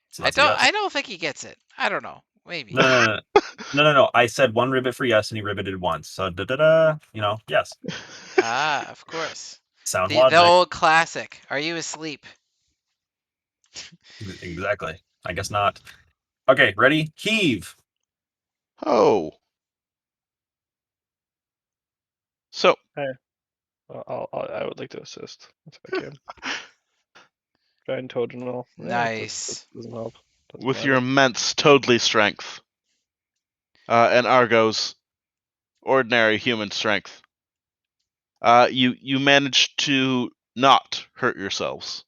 So that's a yes.
I don't think he gets it. I don't know. Maybe.
No. I said one ribbit for yes, and he ribbited once. So yes.
Ah, of course.
Sound
The
logic.
old classic. Are you asleep?
Exactly. I guess not. Okay, ready? Heave.
Oh. So,
I would like to assist if I can. Giant toad and all. Yeah,
Nice.
that doesn't help. Doesn't
with
matter.
your immense Toadly strength, and Argo's ordinary human strength, you managed to not hurt yourselves.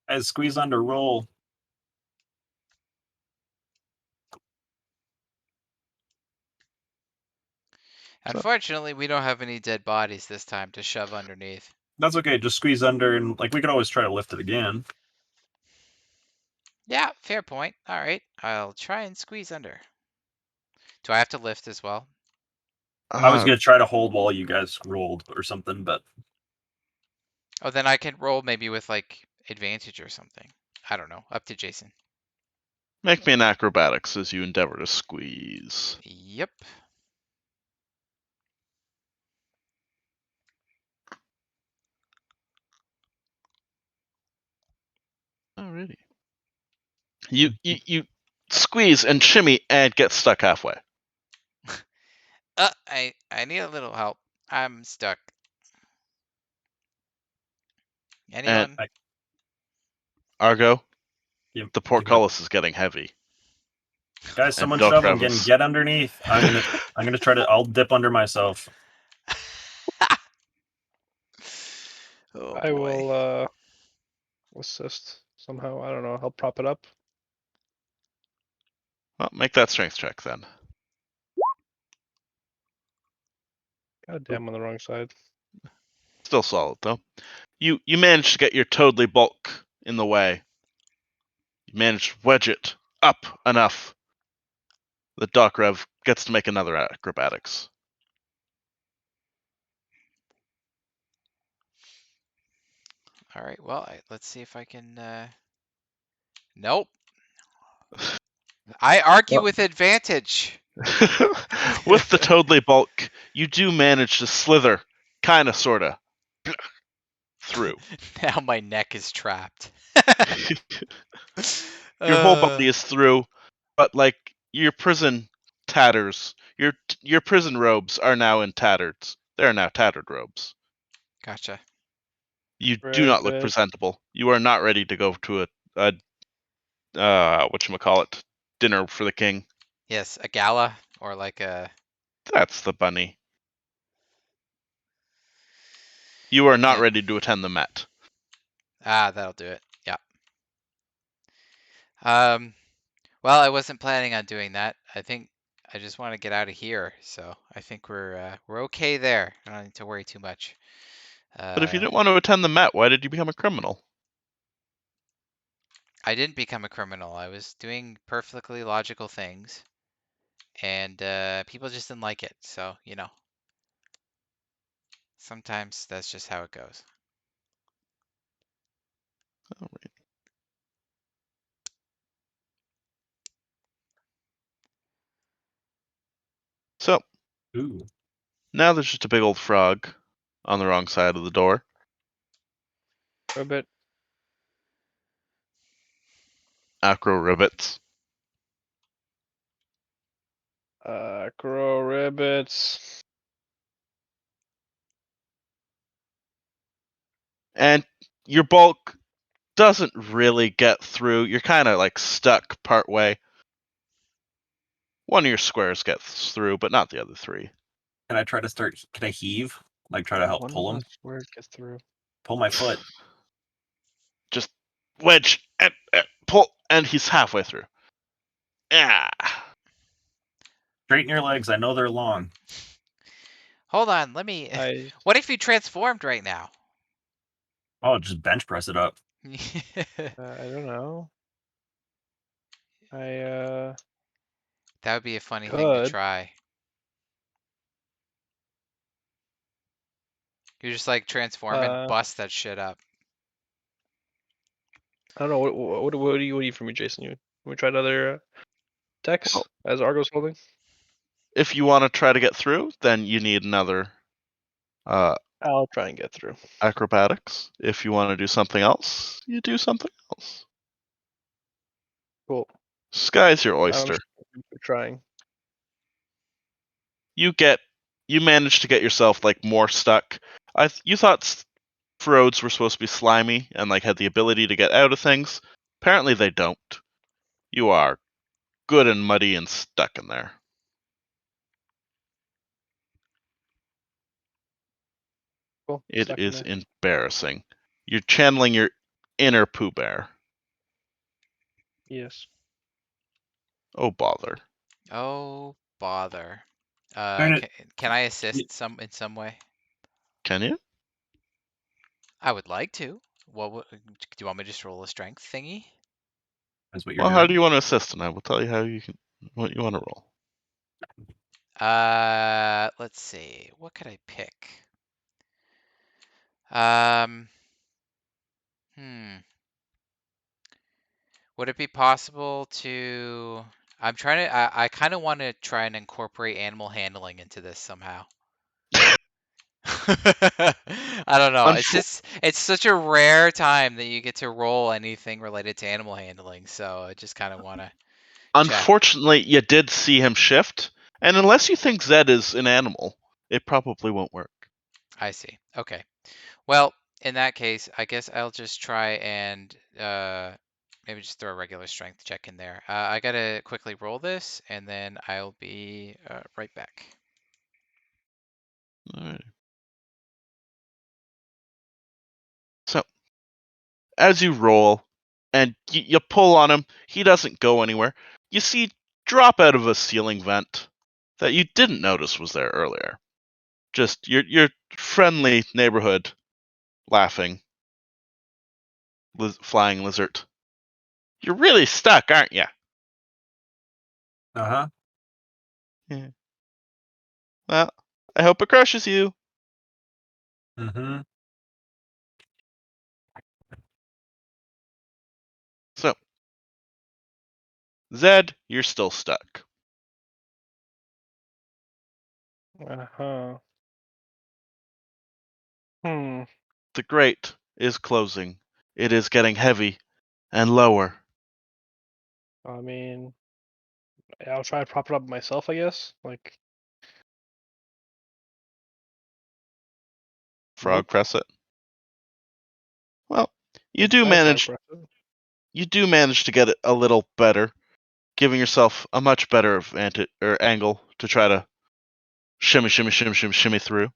As squeeze under roll.
Unfortunately, we don't have any dead bodies this time to shove underneath.
That's okay. Just squeeze under, and like we could always try to lift it again.
Yeah, fair point. All right, I'll try and squeeze under. Do I have to lift as well?
I was gonna try to hold while you guys rolled or something, but
Oh, then I can roll maybe with like advantage or something. I don't know. Up to Jason.
Make me an acrobatics as you endeavor to squeeze.
Yep.
Alrighty. You squeeze and shimmy and get stuck halfway.
I need a little help. I'm stuck. Anyone?
Argo,
you,
the portcullis is getting heavy.
guys, someone
Doc
shove him.
Revis.
Get underneath. I'm gonna try to. I'll dip under myself.
Oh
I
boy.
will assist somehow. I don't know. Help prop it up.
Well, make that strength check then.
God damn, on the wrong side.
Still solid though. You managed to get your Toadly bulk in the way. You managed to wedge it up enough that Doc Rev gets to make another acrobatics.
All right. Well, let's see if I can. Nope. I argue with advantage.
With the Toadly bulk, you do manage to slither, kinda, sorta, through.
Now my neck is trapped.
Your whole body is through, but like your prison tatters, your prison robes are now in tatters. They are now tattered robes.
Gotcha.
You do not look
Ribbit.
presentable. You are not ready to go to a whatchamacallit, dinner for the king.
Yes, a gala or like a.
That's the bunny. You are not
Yeah.
ready to attend the Met.
That'll do it. Yeah. Well, I wasn't planning on doing that. I think I just want to get out of here, so I think we're okay there. I don't need to worry too much.
But if you didn't want to attend the Met, why did you become a criminal?
I didn't become a criminal. I was doing perfectly logical things, and people just didn't like it. So, sometimes that's just how it goes.
All right. So
Ooh.
now there's just a big old frog on the wrong side of the door.
Ribbit.
Acro ribbits.
Crow ribbits.
And your bulk doesn't really get through. You're kind of like stuck part way. One of your squares gets through, but not the other three.
Can I try to start? Can I heave? Like try to help
One
pull
of
him?
us word gets through.
Pull my foot.
Just wedge and pull, and he's halfway through. Yeah.
Straighten your legs. I know they're long.
Hold on, let me.
I
What if you transformed right now?
Oh, just bench press it up.
I don't know.
That would be a funny thing to
Could.
try. You just like transform and
I
bust that shit up.
don't know. What do you from me, Jason? You we try another text
Well,
as Argo's holding.
if you want to try to get through, then you need another
I'll try and get through.
acrobatics. If you want to do something else, you do something else.
Cool.
Sky's your
I'm
oyster.
trying.
You manage to get yourself like more stuck. You thought roads were supposed to be slimy and like had the ability to get out of things. Apparently they don't. You are good and muddy and stuck in there.
Cool.
It
Stuck in
is
there.
embarrassing. You're channeling your inner Pooh Bear.
Yes.
Oh bother.
Oh, bother.
Kinda-
Can I assist in some way?
Can you?
I would like to. Do you want me to just roll a strength thingy?
That's what you're
Well, how
doing.
do you want to assist? And I will tell you what you want to roll.
Let's see. What could I pick? Um, hmm. Would it be possible to? I'm trying to. I kind of want to try and incorporate animal handling into this somehow. I don't know. It's such a rare time that you get to roll anything related to animal handling, so I just kind of want to check.
Unfortunately, you did see him shift, and unless you think Zed is an animal, it probably won't work.
I see. Okay. Well, in that case, I guess I'll just try and maybe just throw a regular strength check in there. I gotta quickly roll this, and then I'll be right back.
Alright. So, as you roll, and you pull on him, he doesn't go anywhere. You see drop out of a ceiling vent that you didn't notice was there earlier. Just your friendly neighborhood laughing flying lizard. You're really stuck, aren't you?
Uh-huh.
Yeah. Well, I hope it crushes you.
Mm-hmm.
So, Zed, you're still stuck.
Uh-huh. Hmm.
The grate is closing. It is getting heavy and lower.
I mean, I'll try to prop it up myself, I guess. Like,
Frog
nope.
press it. Well, you
I
do
tried frog
manage.
press it.
You do manage to get it a little better, giving yourself a much better advantage or angle to try to shimmy through.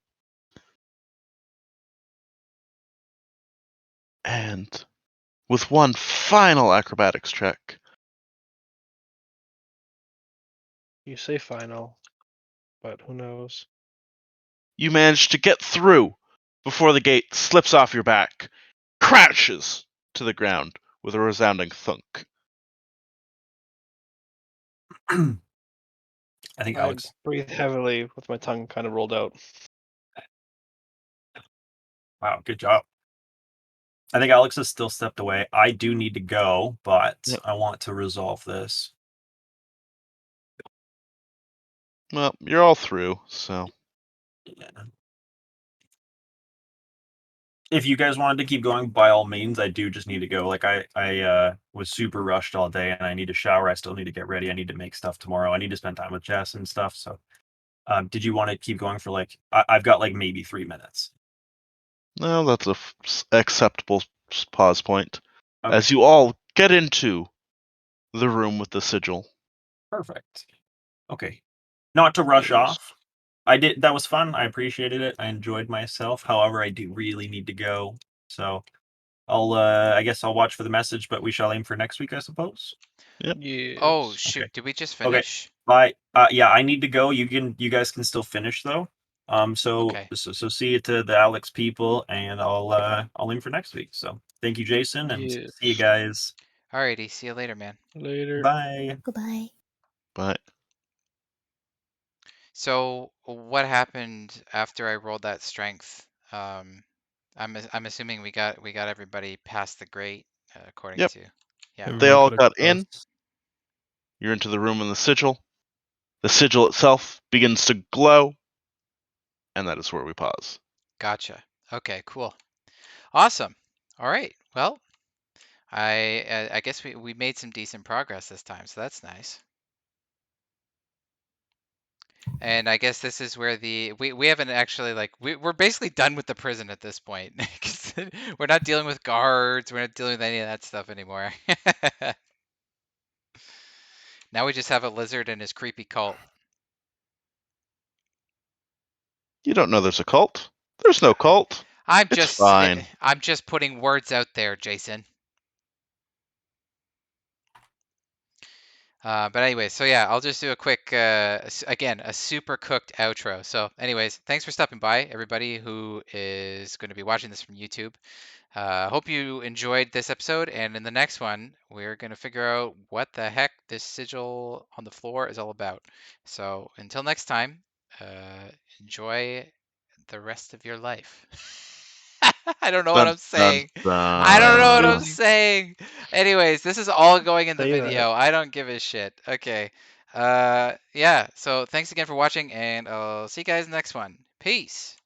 And with one final acrobatics check,
You say final, but who knows?
you manage to get through before the gate slips off your back, crashes to the ground with a resounding thunk.
I think
I
Alex.
breathe heavily with my tongue kind of rolled out.
Wow, good job. I think Alex has still stepped away. I do need to go, but
Yep.
I want to resolve this.
Well, you're all through, so
Yeah. If you guys wanted to keep going, by all means, I do just need to go. Like I was super rushed all day and I need to shower. I still need to get ready. I need to make stuff tomorrow. I need to spend time with Jess and stuff. So did you want to keep going for like I've got like maybe 3 minutes.
no, that's a acceptable pause point.
Okay.
As you all get into the room with the sigil.
Perfect. Okay. Not to rush
Yes.
off. That was fun. I appreciated it. I enjoyed myself. However, I do really need to go. So I'll I guess I'll watch for the message, but we shall aim for next week, I suppose.
Yep.
Yes.
Oh
Okay.
shoot! Did we just
Okay.
finish?
Bye. Yeah, I need to go. You guys can still finish though. So
Okay.
see you to the Alex people, and I'll aim for next week. So thank you, Jason, and
Yes.
see you guys.
Alrighty. See you later, man.
Later.
Bye.
Goodbye.
But
So what happened after I rolled that strength? I'm assuming we got everybody past the grate, according
yep,
to. Yeah.
they
Everyone
all
got
got in.
close.
You're into the room in the sigil. The sigil itself begins to glow, and that is where we pause.
Gotcha. Okay. Cool. Awesome. All right. Well, I guess we made some decent progress this time, so that's nice. And I guess this is where we haven't actually like we're basically done with the prison at this point. 'Cause we're not dealing with guards, we're not dealing with any of that stuff anymore. Now we just have a lizard and his creepy cult.
You don't know there's a cult. There's no cult. It's fine.
I'm just putting words out there, Jason. But anyway, so yeah, I'll just do a quick, again, a super cooked outro. So anyways, thanks for stopping by, everybody who is going to be watching this from YouTube. Hope you enjoyed this episode, and in the next one, we're going to figure out what the heck this sigil on the floor is all about. So until next time, enjoy the rest of your life. I don't know what
Dun,
I'm
dun,
saying. I don't know what I'm
dun.
Really?
saying. Anyways, this is all going in the
Say that.
video. I don't give a shit. Okay. Yeah. So thanks again for watching, and I'll see you guys next one. Peace.